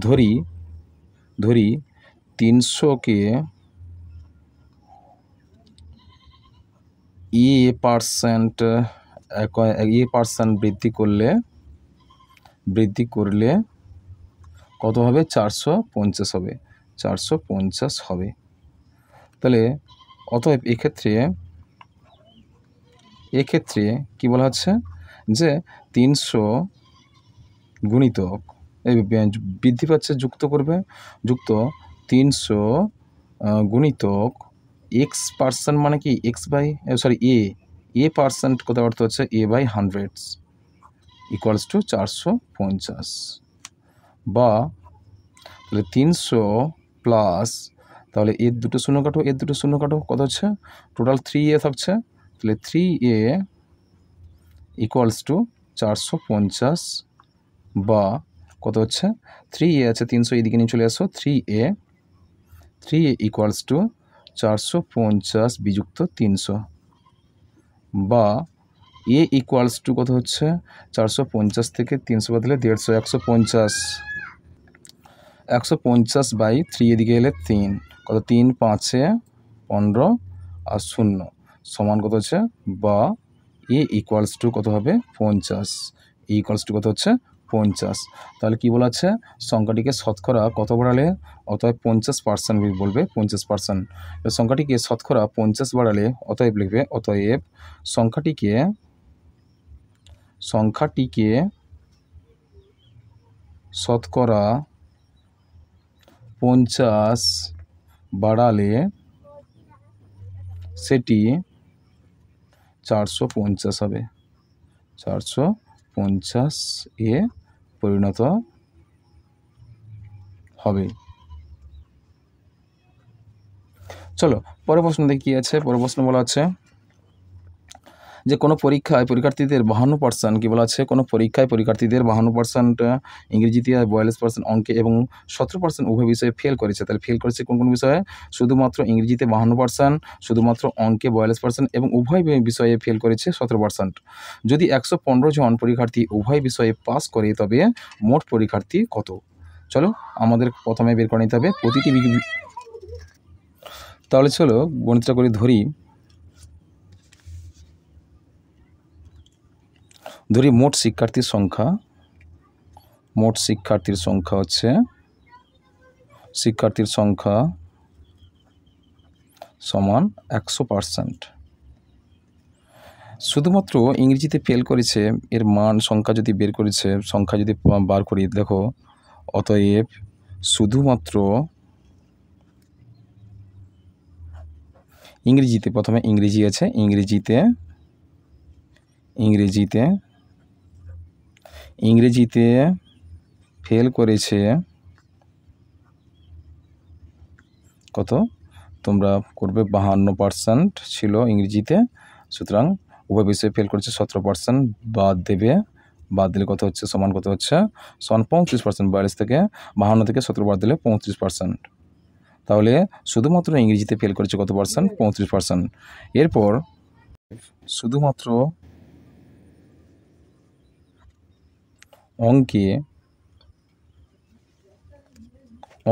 ধরি 300কে % বৃদ্ধি করলে কত হবে, 450 হবে, 450 হবে। তাহলে অতএব এক্ষেত্রে কি বলা হচ্ছে যে 300 গুণিতক বৃদ্ধি পাচ্ছে, যুক্ত 300 গুণিতক x% মানে কি এ পার্সেন্ট কত অর্থ হচ্ছে a/100 ইকুয়ালস টু 450, বা তাহলে 300 প্লাস, তাহলে এর দুটো শূন্য কাটো কত হচ্ছে, টোটাল 3a থাকছে, তাহলে 3a ইকুয়ালস টু 450, বা কত হচ্ছে 3a আছে 300 এদিকে নিয়ে চলে আসো, 3a ইকুয়ালস টু 450 বিযুক্ত 300, বা এ ইকুয়ালস টু কত হচ্ছে 450 থেকে 300 বাদ দিলে 150, 150 বাই 3 এদিকে এলে 3, কত 3 5 15 আর 0 সমান কত হচ্ছে, বা এ ইকুয়ালস টু কত হবে 50, এ ইকুয়ালস টু কত হচ্ছে 50। তাহলে কি বলা আছে, সংখ্যাটিকে শতকরা কত বাড়ালে, অতএব 50% বলবে 50%। সংখ্যাটিকে শতকরা 50 বাড়ালে অতএব লিখবে, অতএব সংখ্যাটিকে শতকরা 50 বাড়ালে সেটি 450 হবে, 450 এ পরিণত হবে। চলো পরের প্রশ্ন দেখি কি আছে। পরের প্রশ্ন বলা আছে যে কোনো পরীক্ষায় পরীক্ষার্থীদের 52% কি বলা আছে, কোনো পরীক্ষায় পরীক্ষার্থীদের 52% ইংরেজিতে, 42% অঙ্কে এবং 17% উভয় বিষয়ে ফেল করেছে। তাহলে ফেল করেছে কোন কোন বিষয়ে, শুধুমাত্র ইংরেজিতে 52%, শুধুমাত্র অঙ্কে 42% এবং উভয় বিষয়ে ফেল করেছে 17%। যদি 115 জন পরীক্ষার্থী উভয় বিষয়ে পাস করে তবে মোট পরীক্ষার্থী কত। চলো আমাদের প্রথমে বের করে নিতে হবে প্রতিটি তাহলে চলো গণিতটা করে ধরি মোট শিক্ষার্থীর সংখ্যা হচ্ছে সমান 100%। শুধুমাত্র ইংরেজিতে ফেল করেছে এর মান সংখ্যা যদি বের করেছে, সংখ্যা যদি বার করি, দেখো অতএব শুধুমাত্র ইংরেজিতে, প্রথমে ইংরেজি আছে, ইংরেজিতে ফেল করেছে কত, তোমরা করবে 52% ছিল ইংরেজিতে, সুতরাং উভয় বিষয়ে ফেল করেছে 17%, বাদ দিলে কত হচ্ছে, সমান কত হচ্ছে, সমান 35%। 42 থেকে 52 থেকে 17 বাদ দিলে 35%। তাহলে শুধুমাত্র ইংরেজিতে ফেল করেছে কত পার্সেন্ট, 35%। এরপর শুধুমাত্র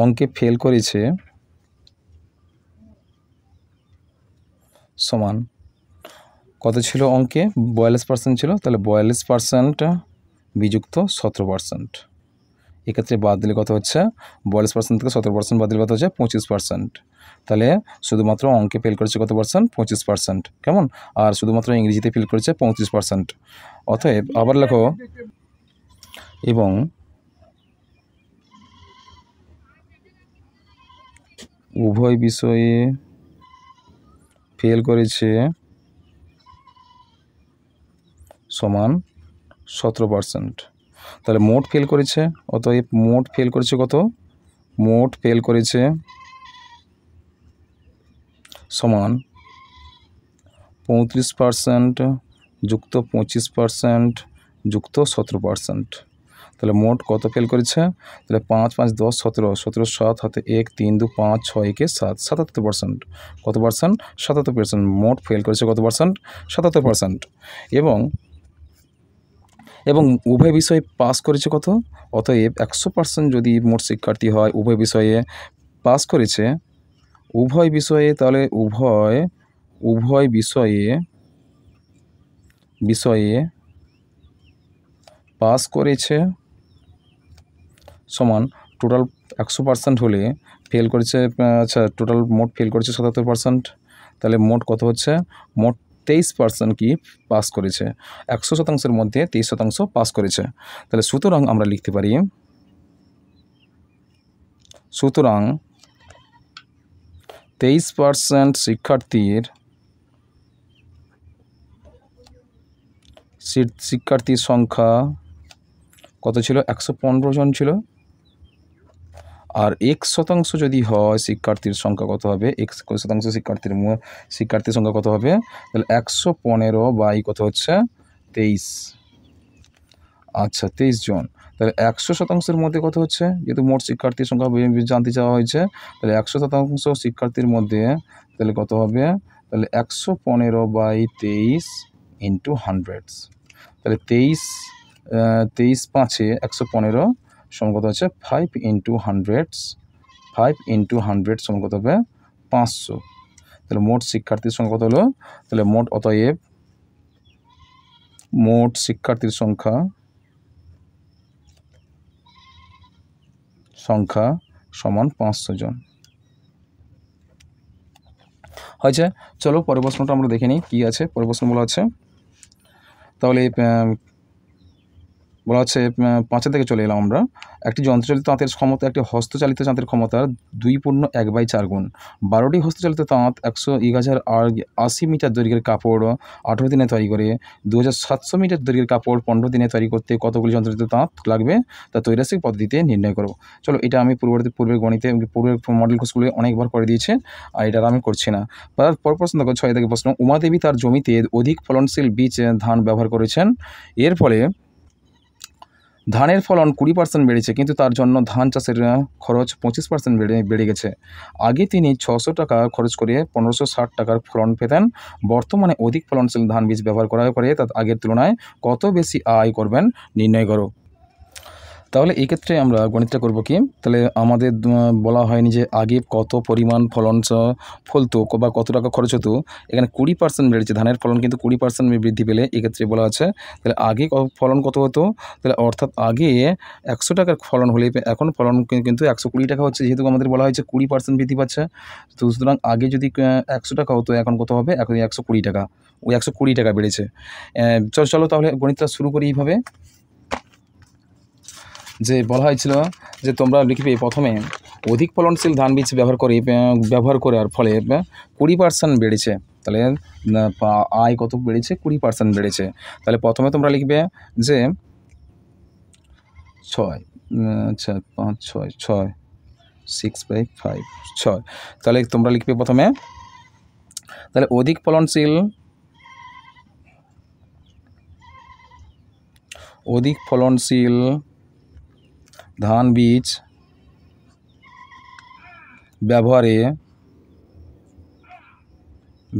অঙ্কে ফেল করেছে সমান কত ছিল, অঙ্কে 42% ছিল, তাহলে 42% বিযুক্ত 17%। এক্ষেত্রে বাদ দিলে কত হচ্ছে, 42% থেকে 17% বাদ দিলে কত হচ্ছে 25%। তাহলে শুধুমাত্র অঙ্কে ফেল করেছে কত পার্সেন্ট, 25%, কেমন, আর শুধুমাত্র ইংরেজিতে ফেল করেছে 35%। অতএব আবার লেখো, এবং উভয় বিষয়ে ফেল করেছে সমান 17%। তাহলে মোট ফেল করেছে, অতএব মোট ফেল করেছে কত, মোট ফেল করেছে সমান 35% যুক্ত 25% যুক্ত 17%। তাহলে মোট কত ফেল করেছে? তাহলে 5 5 10 17, 17 7 হাতে 1 3 2 5 6 1 7, 77%। কত পার্সেন্ট? 77%। মোট ফেল করেছে কত পার্সেন্ট? 77%। এবং উভয় বিষয়ে পাস করেছে কত? অতএব 100% যদি মোট শিক্ষার্থী হয় উভয় বিষয়ে পাস করেছে, উভয় বিষয়ে, তাহলে উভয় বিষয়ে পাস করেছে সমান টোটাল 100% হলে ফেল করেছে, আচ্ছা টোটাল মোট ফেল করেছে 77%। তাহলে মোট কত হচ্ছে? মোট 23% কি পাস করেছে। 100%-এর মধ্যে 23% পাস করেছে। তাহলে সুতরাং আমরা লিখতে পারি, সুতরাং 23% শিক্ষার্থীর সংখ্যা কত ছিল? 115 জন ছিল। আর 1% যদি হয় শিক্ষার্থীর সংখ্যা কত হবে? 1% শিক্ষার্থীর সংখ্যা কত হবে? তাহলে 115 বাই কত হচ্ছে? 23। আচ্ছা 23 জন। তাহলে 100%-এর মধ্যে কত হচ্ছে? যেহেতু মোট শিক্ষার্থীর সংখ্যা জানতে চাওয়া হয়েছে, তাহলে 100% শিক্ষার্থীর মধ্যে তাহলে কত হবে? তাহলে 115 বাই 23 ইন্টু 100। তাহলে 23 5-এ 115 সমান কত হচ্ছে? 5 ইন্টু 100, 5 ইন্টু 100 সমান কত হবে? 500। তাহলে মোট শিক্ষার্থীর সংখ্যা কত হলো? তাহলে অতএব মোট শিক্ষার্থীর সংখ্যা সমান 500 জন হয়েছে। চলো পরের প্রশ্নটা আমরা দেখে নিই কী আছে। পরের প্রশ্ন বলা আছে, তাহলে বলা হচ্ছে 5 থেকে চলে এলাম আমরা। একটি যন্ত্রচালিত তাঁতের ক্ষমতা একটি হস্তচালিত তাঁতের ক্ষমতার 2.1/4 গুণ। 12টি হস্তচালিত তাঁত 101,080 মিটার দৈর্ঘ্যের কাপড় 18 দিনে তৈরি করে 2700 মিটার দৈর্ঘ্যের কাপড় 15 দিনে তৈরি করতে কতগুলি যন্ত্রচালিত তাঁত লাগবে তা তৈরাসিক পদ্ধতিতে নির্ণয় করো। চলো এটা আমি পূর্বের গণিতে পূর্বের মডেল কোর্সগুলো অনেকবার করে দিয়েছে, আর এটা আমি করছি না। পর প্রশ্ন দেখো 6 থেকে প্রশ্ন, উমাদেবী তার জমিতে অধিক ফলনশীল বীজ ধান ব্যবহার করেছেন। এর ফলে ধানের ফলন 20% বেড়েছে, কিন্তু তার জন্য ধান চাষের খরচ 25% বেড়ে গেছে। আগে তিনি 600 টাকা খরচ করে 1560 টাকার ফলন পেতেন। বর্তমানে অধিক ফলনশীল ধান বীজ ব্যবহার করার পরে তার আগের তুলনায় কত বেশি আয় করবেন নির্ণয় করো। তাহলে এই ক্ষেত্রে আমরা গণিতটা করব কি? তাহলে আমাদের বলা হয়নি যে আগে কত পরিমাণ ফলন ফলতো বা কত টাকা খরচ হতো। এখানে 20% বেড়েছে, ধানের ফলন কিন্তু 20% বৃদ্ধি পেলে এক্ষেত্রে বলা আছে। তাহলে আগে ফলন কত হতো? তাহলে অর্থাৎ আগে 100 টাকার ফলন হলে এখন ফলন কিন্তু 120 টাকা হচ্ছে, যেহেতু আমাদের বলা হয়েছে 20% বৃদ্ধি পাচ্ছে। তো সুতরাং আগে যদি 100 টাকা হতো এখন কত হবে? এখন 120 টাকা। ওই 120 টাকা বেড়েছে। চলো তাহলে গণিতটা শুরু করি এইভাবে। যে বলা হয়েছিল যে তোমরা লিখবে প্রথমে অধিক ফলনশীল ধান বীজ ব্যবহার করার ফলে 20% বেড়েছে। তাহলে আয় কত বেড়েছে? 20% বেড়েছে। তাহলে প্রথমে তোমরা লিখবে যে 6, আচ্ছা 5 6 6 6/5 6। তাহলে তোমরা লিখবে প্রথমে, তাহলে অধিক ফলনশীল ধান বীজ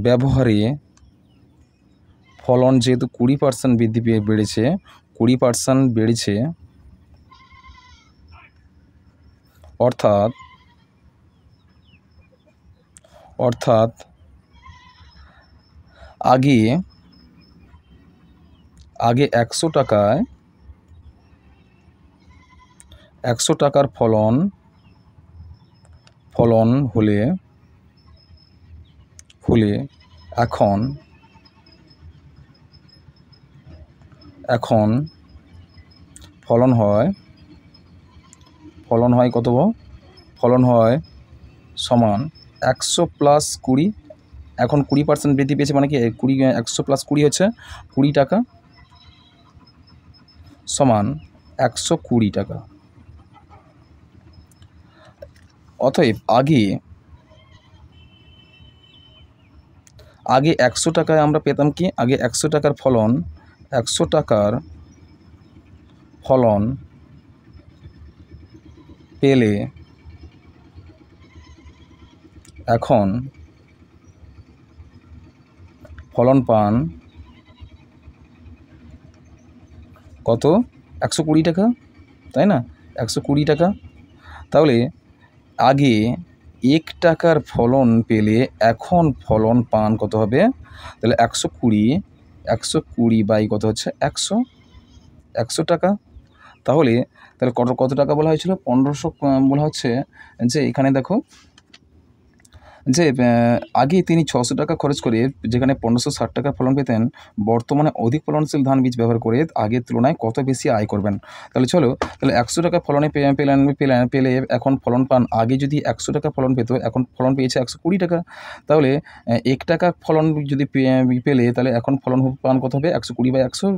ব্যবহারে ফলন যেহেতু 20% বৃদ্ধি বেড়েছে, 20% বেড়েছে, অর্থাৎ আগে 100 টাকার ফলন হলে এখন ফলন হয় কত? ফলন হয় সমান 100 + 20। এখন 20% বৃদ্ধি পেয়েছে মানে কি 100 + 20 হচ্ছে 20 টাকা সমান 120 টাকা। অতএব আগে আগে 100 টাকায় আমরা পেতাম কি, আগে 100 টাকার ফলন, 100 টাকার ফলন পেলে এখন ফলন পান কত, 120 টাকা, তাই না, 120 টাকা। তাহলে আগে 1 টাকার ফলন পেলে এখন ফলন পান কত হবে, তাহলে 120 বাই কত হচ্ছে 100 টাকা। তাহলে কত টাকা বলা হয়েছিল, 1500 বলা হচ্ছে। যে এখানে দেখো যে আগে তিনি 600 টাকা খরচ করে যেখানে 1560 টাকার ফলন পেতেন, বর্তমানে অধিক ফলনশীল ধান বীজ ব্যবহার করে আগের তুলনায় কত বেশি আয় করবেন। তাহলে চলো, তাহলে 100 টাকা ফলনে পেলে এখন ফলন পান, আগে যদি 100 টাকা ফলন পেত এখন ফলন পেয়েছে 120 টাকা। তাহলে 1 টাকা ফলন যদি পেলে তাহলে এখন ফলন পান কত হবে, 120 বাই 100।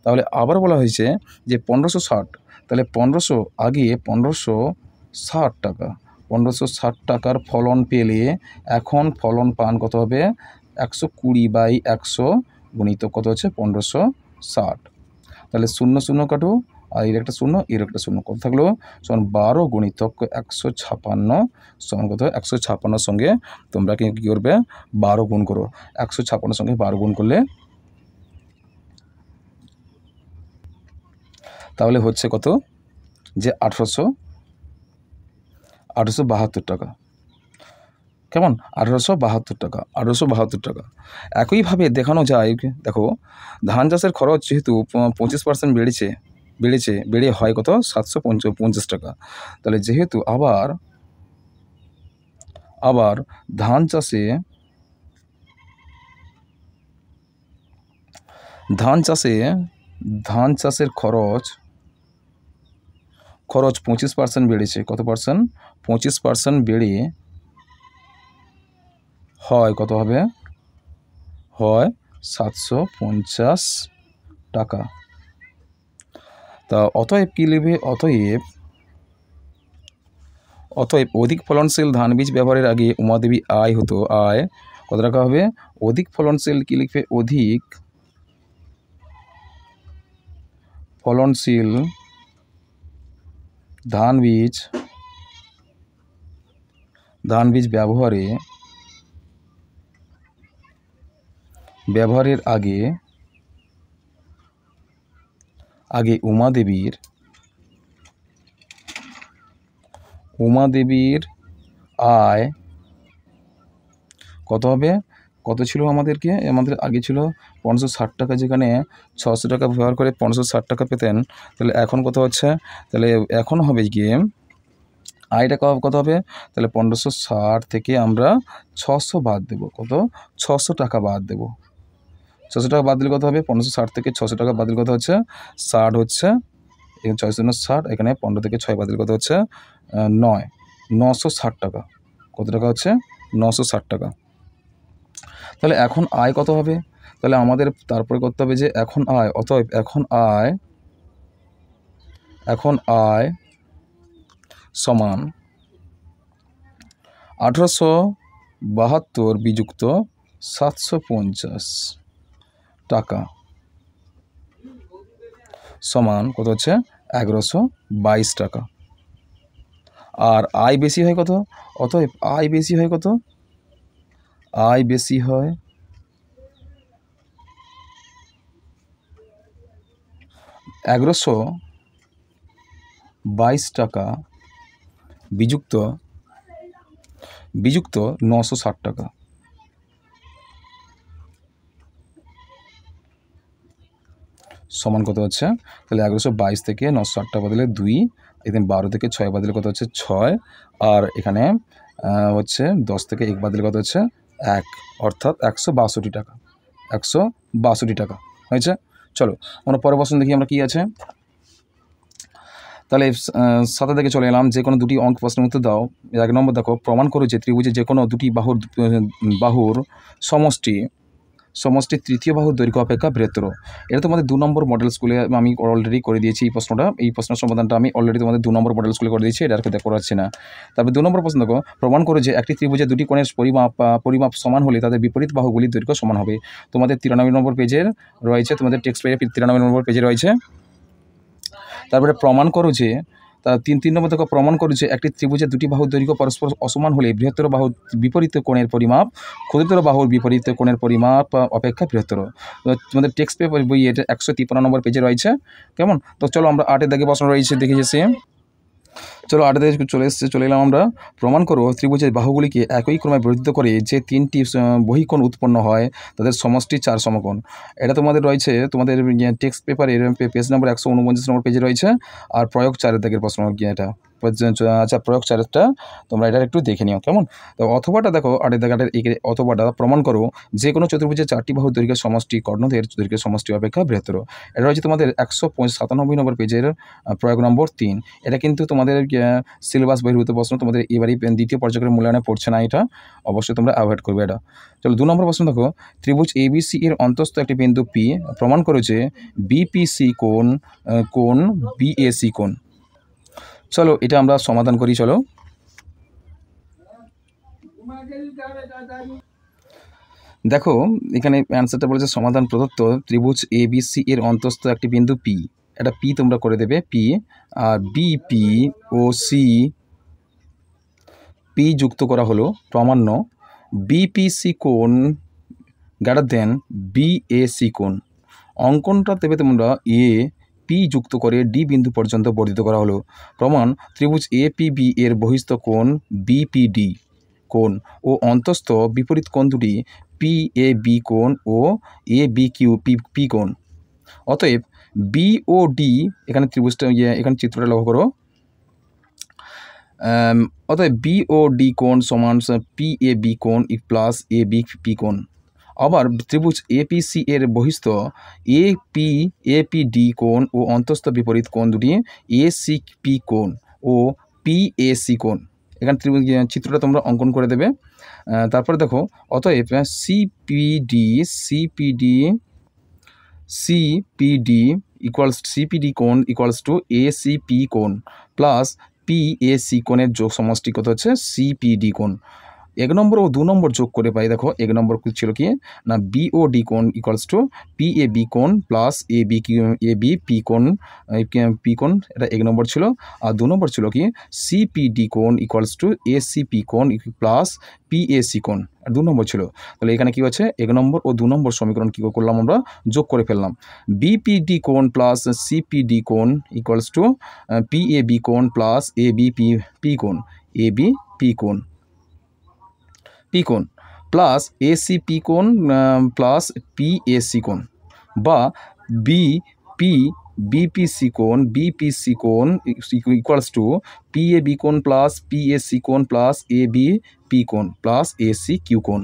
তাহলে আবার বলা হয়েছে যে 1560, তাহলে 1500 আগে 1560 টাকা, 1560 টাকার ফলন পেলে এখন ফলন পান কত হবে, 120 বাই 100 গুণিত কত হচ্ছে 1560। তাহলে 0 0 কাটো, আর এর একটা 0 এর একটা 0, কত থাকলো, সমান 12 গুণিতক 156 সমান কত, 156 সঙ্গে তোমরা কী করবে, 12 গুণ করো। 156 সঙ্গে 12 গুণ করলে তাহলে হচ্ছে কত, যে 1872 টাকা। কেমন, 1872 টাকা, 1872 টাকা। একইভাবে দেখানো যায়, দেখো ধান চাষের খরচ যেহেতু 25% বেড়ে হয় কত, 750 টাকা। তাহলে যেহেতু আবার ধান চাষের খরচ 25% বেড়েছে, কত পার্সেন্ট, 25% বেড়ে হয় কত হবে, হয় 750 টাকা। তা অতএব কী লিখবে, অতএব অধিক ফলনশীল ধান বীজ ব্যবহারের আগে উমাদেবী আয় হতো, আয় কত টাকা হবে, অধিক ফলনশীল কী লিখবে, অধিক ফলনশীল ধান বীজ ব্যবহারের আগে উমাদেবীর আয় কত হবে, কত ছিল আমাদের আগে ছিল 560 টাকা, যেখানে 600 টাকা ব্যবহার করে 560 টাকা পেতেন। তাহলে এখন কত হচ্ছে, তাহলে এখন হবে গিয়ে আয়টা কত হবে, তাহলে 1560 থেকে আমরা 600 বাদ দেবো, কত, 600 টাকা বাদ দেবো। 600 টাকা বাদ দিলে কত হবে, 1560 থেকে 600 টাকা বাদ দিলে কত হচ্ছে, 60 হচ্ছে, এখানে 660, এখানে 15 থেকে 6 বাদ দিলে কত হচ্ছে, 960 টাকা। কত টাকা হচ্ছে, 960 টাকা। তাহলে এখন আয় কত হবে, তাহলে আমাদের তারপরে করতে হবে যে এখন আয়, অতএব এখন আয় সমান 1872 বিযুক্ত 750 টাকা সমান কত হচ্ছে, 1122 টাকা। আর আয় বেশি হয় কত, অতএব আয় বেশি হয় কত, আয় বেশি হয় 1122 টাকা বিযুক্ত 960 টাকা। সমান কত হচ্ছে, তাহলে 1122 থেকে 960 টাকা বদলে 2, এখানে 12 থেকে 6 বাদলে কত হচ্ছে 6, আর এখানে হচ্ছে 10 থেকে 1 বাদলে কত হচ্ছে 1, অর্থাৎ 162 টাকা, 162 টাকা হয়েছে। চলো আমরা পরের প্রশ্ন দেখি আমরা কি আছে। তাহলে 7 থেকে চলে এলাম, যে কোনো দুটি অঙ্ক প্রশ্নের উত্তর দাও। 1 নম্বর দেখো, প্রমাণ করো যে ত্রিভুজে যে কোনো দুটি বাহুর সমষ্টি সমষ্টি তৃতীয় বাহুর দৈর্ঘ্য অপেক্ষা বৃহত্তর। এটা তোমাদের 2 নম্বর মডেল স্কুলে আমি অলরেডি করে দিয়েছি এই প্রশ্নটা। এই প্রশ্নের সমাধানটা আমি অলরেডি তোমাদের 2 নম্বর মডেল স্কুলে করে দিয়েছি, এটা আর দেখো করাচ্ছি না। তারপর 2 নম্বর প্রশ্ন দেখো, প্রমাণ করো যে একটি ত্রিভুজের দুটি কোণের পরিমাপ সমান হলে তাদের বিপরীত বাহুগুলির দৈর্ঘ্য সমান হবে। তোমাদের 93 নম্বর পেজের রয়েছে, তোমাদের টেক্সট পেজে 93 নম্বর পেজে রয়েছে। তারপরে প্রমাণ করো যে তিন নম্বর দেখো, প্রমাণ করো যে একটি ত্রিভুজের দুটি বাহুর দৈর্ঘ্য পরস্পর অসমান হলে বৃহত্তর বাহুর বিপরীত কোণের পরিমাপ ক্ষুদ্রতর বাহুর বিপরীত কোণের পরিমাপ অপেক্ষা বৃহত্তর। তোমাদের টেক্সট পেপার বই এটা 153 নম্বর পেজে রয়েছে। কেমন? তো চলো আমরা 8 দাগে প্রশ্ন রয়েছে দেখে এসেছি। চলো 8 দাগে চলে এলাম আমরা। প্রমাণ করো ত্রিভুজের বাহুগুলিকে একই ক্রমে বর্ধিত করে যে 3টি বহিকোণ উৎপন্ন হয় তাদের সমষ্টি 4 সমকোণ। এটা তোমাদের রয়েছে তোমাদের টেক্সট পেপারের পেজ নম্বর 149 নম্বর পেজে রয়েছে। আর প্রয়োগ 4 দাগের প্রশ্ন এটা। আচ্ছা, প্রয়োগ 4টা তোমরা এটা একটু দেখে নিও। কেমন? তো অথবাটা দেখো 8 দাগাটার অথবাটা প্রমাণ করো যে কোনো চতুর্ভুজের 4টি বাহুর দৈর্ঘ্যের সমষ্টি কর্ণদের দৈর্ঘ্যের সমষ্টি অপেক্ষা বৃহত্তর। এটা রয়েছে তোমাদের 197 নম্বর পেজের প্রয়োগ নম্বর 3। এটা কিন্তু তোমাদের সিলেবাস বহির্ভূত প্রশ্ন, তোমাদের এবারই দ্বিতীয় পর্যায়ের মূল্যায়নে পড়ছে না, এটা অবশ্যই তোমরা অ্যাভয়েড করবে এটা। চলো 2 নম্বর প্রশ্ন দেখো, ত্রিভুজ ABC এর অন্তস্থ একটি বিন্দু P প্রমাণ করো যে BPC কোণ BAC কোণ। চলো এটা আমরা সমাধান করি। চলো দেখো এখানে অ্যান্সারটা বলেছে সমাধান প্রদত্ত ত্রিভুজ ABC এর অন্তস্থ একটি বিন্দু P, এটা P তোমরা করে দেবে P, আর BP ও P যুক্ত করা হলো প্রমাণ্য BPC কোণ গ্রেটার দেন BAC কোণ। অঙ্কনটা দেবে তোমরা P যুক্ত করে D বিন্দু পর্যন্ত বর্ধিত করা হলো। প্রমাণ ত্রিভুজ APB এর বহিস্থ কোণ BPD কোণ ও অন্তস্থ বিপরীত কোণ দুটি PAB কোণ ও ABQP কোণ। অতএব BOD, এখানে ত্রিভুজটা এখানে চিত্রটা লক্ষ্য করো। অতএব BOD কোণ সমান PAB কোণ প্লাস ABP কোণ। আবার ত্রিভুজ APC এর বহিস্থ APD কোণ ও অন্তস্থ বিপরীত কোণ দুটি ACP কোণ ও PAC কোণ। এখানে ত্রিভুজ চিত্রটা তোমরা অঙ্কন করে দেবে। তারপরে দেখো, অতএব CPD কোণ ইকুয়ালস টু ACP কোণ প্লাস PAC কোণের যোগ সমষ্টি কত হচ্ছে CPD কোণ। 1 নম্বর ও 2 নম্বর যোগ করে পাই। দেখো 1 নম্বর ছিল কি না BOD কোণ ইকুয়ালস টু PAB কোণ প্লাস ABP কোণ এটা 1 নম্বর ছিল। আর 2 নম্বর ছিল কি CPD কোণ ইকুয়ালস টু ACP কোণ প্লাস PAC কোণ, আর 2 নম্বর ছিল। তাহলে এখানে কি হচ্ছে 1 নম্বর ও 2 নম্বর সমীকরণ কী করলাম আমরা যোগ করে ফেললাম। BPD কোণ প্লাস CPD কোণ ইকুয়ালস টু PAB কোণ প্লাস ABP কোণ প্লাস ACP কোণ প্লাস PAC কোণ, বা BPC কোণ ইকুয়ালস টু PAB কোণ প্লাস PAC কোণ প্লাস ABP কোণ প্লাস ACQ কোণ,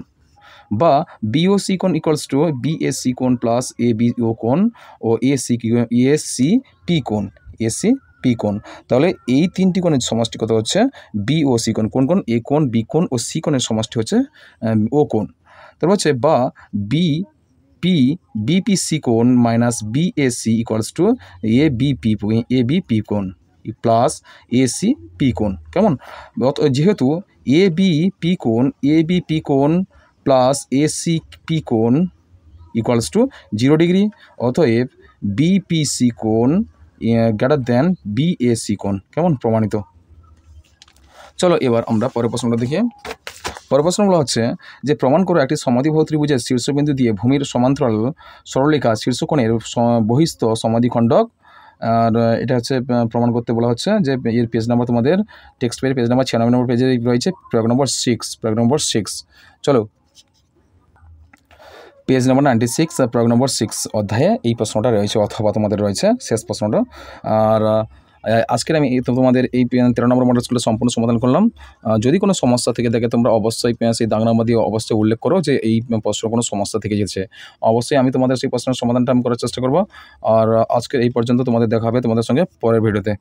বা BOC কোণ ইকুয়ালস টু BAC কোণ প্লাস ABO কোণ ও ACP কোণ। তাহলে এই 3টি কোণের সমষ্টি কত হচ্ছে BOC কোণ। কোন কোণ? A কোণ, B কোণ ও C কোণের সমষ্টি হচ্ছে O কোণ। তারপর হচ্ছে বা BPC কোণ minus BAC equals to ABP কোণ প্লাস ACP কোণ। কেমন? যেহেতু ABP কোণ প্লাস ACP কোণ ইকুয়ালস টু 0 ডিগ্রি, অতএব BPC কোণ গ্রেটার দেন BAC কোণ। কেমন? প্রমাণিত। চলো এবার আমরা পরের প্রশ্নটা দেখি। পরের প্রশ্নগুলো হচ্ছে যে প্রমাণ করো একটি সমাধিবাহু ত্রিভুজের শীর্ষবিন্দু দিয়ে ভূমির সমান্তরাল সরলরেখা শীর্ষকোণের বহিস্থ সমাধিখণ্ডক। আর এটা হচ্ছে প্রমাণ করতে বলা হচ্ছে যে এর পেজ নাম্বার তোমাদের টেক্সট পেজ নাম্বার 96 নম্বর পেজে রয়েছে, প্রয়োগ নম্বর 6। চলো পেজ নম্বর 96 প্রয়োগ নম্বর 6 অধ্যায়ে এই প্রশ্নটা রয়েছে, অথবা তোমাদের রয়েছে শেষ প্রশ্নটা। আর আজকের আমি তোমাদের এই 13 নম্বর মডেল স্কুলে সম্পূর্ণ সমাধান করলাম। যদি কোনো সমস্যা থেকে থাকে তোমরা অবশ্যই সেই দাগ নাম্বার দিয়ে অবশ্যই উল্লেখ করো যে এই প্রশ্ন কোনো সমস্যা থেকে গেছে। অবশ্যই আমি তোমাদের সেই প্রশ্নের সমাধানটা আমি করার চেষ্টা করব। আর আজকের এই পর্যন্ত, তোমাদের দেখা হবে তোমাদের সঙ্গে পরের ভিডিওতে।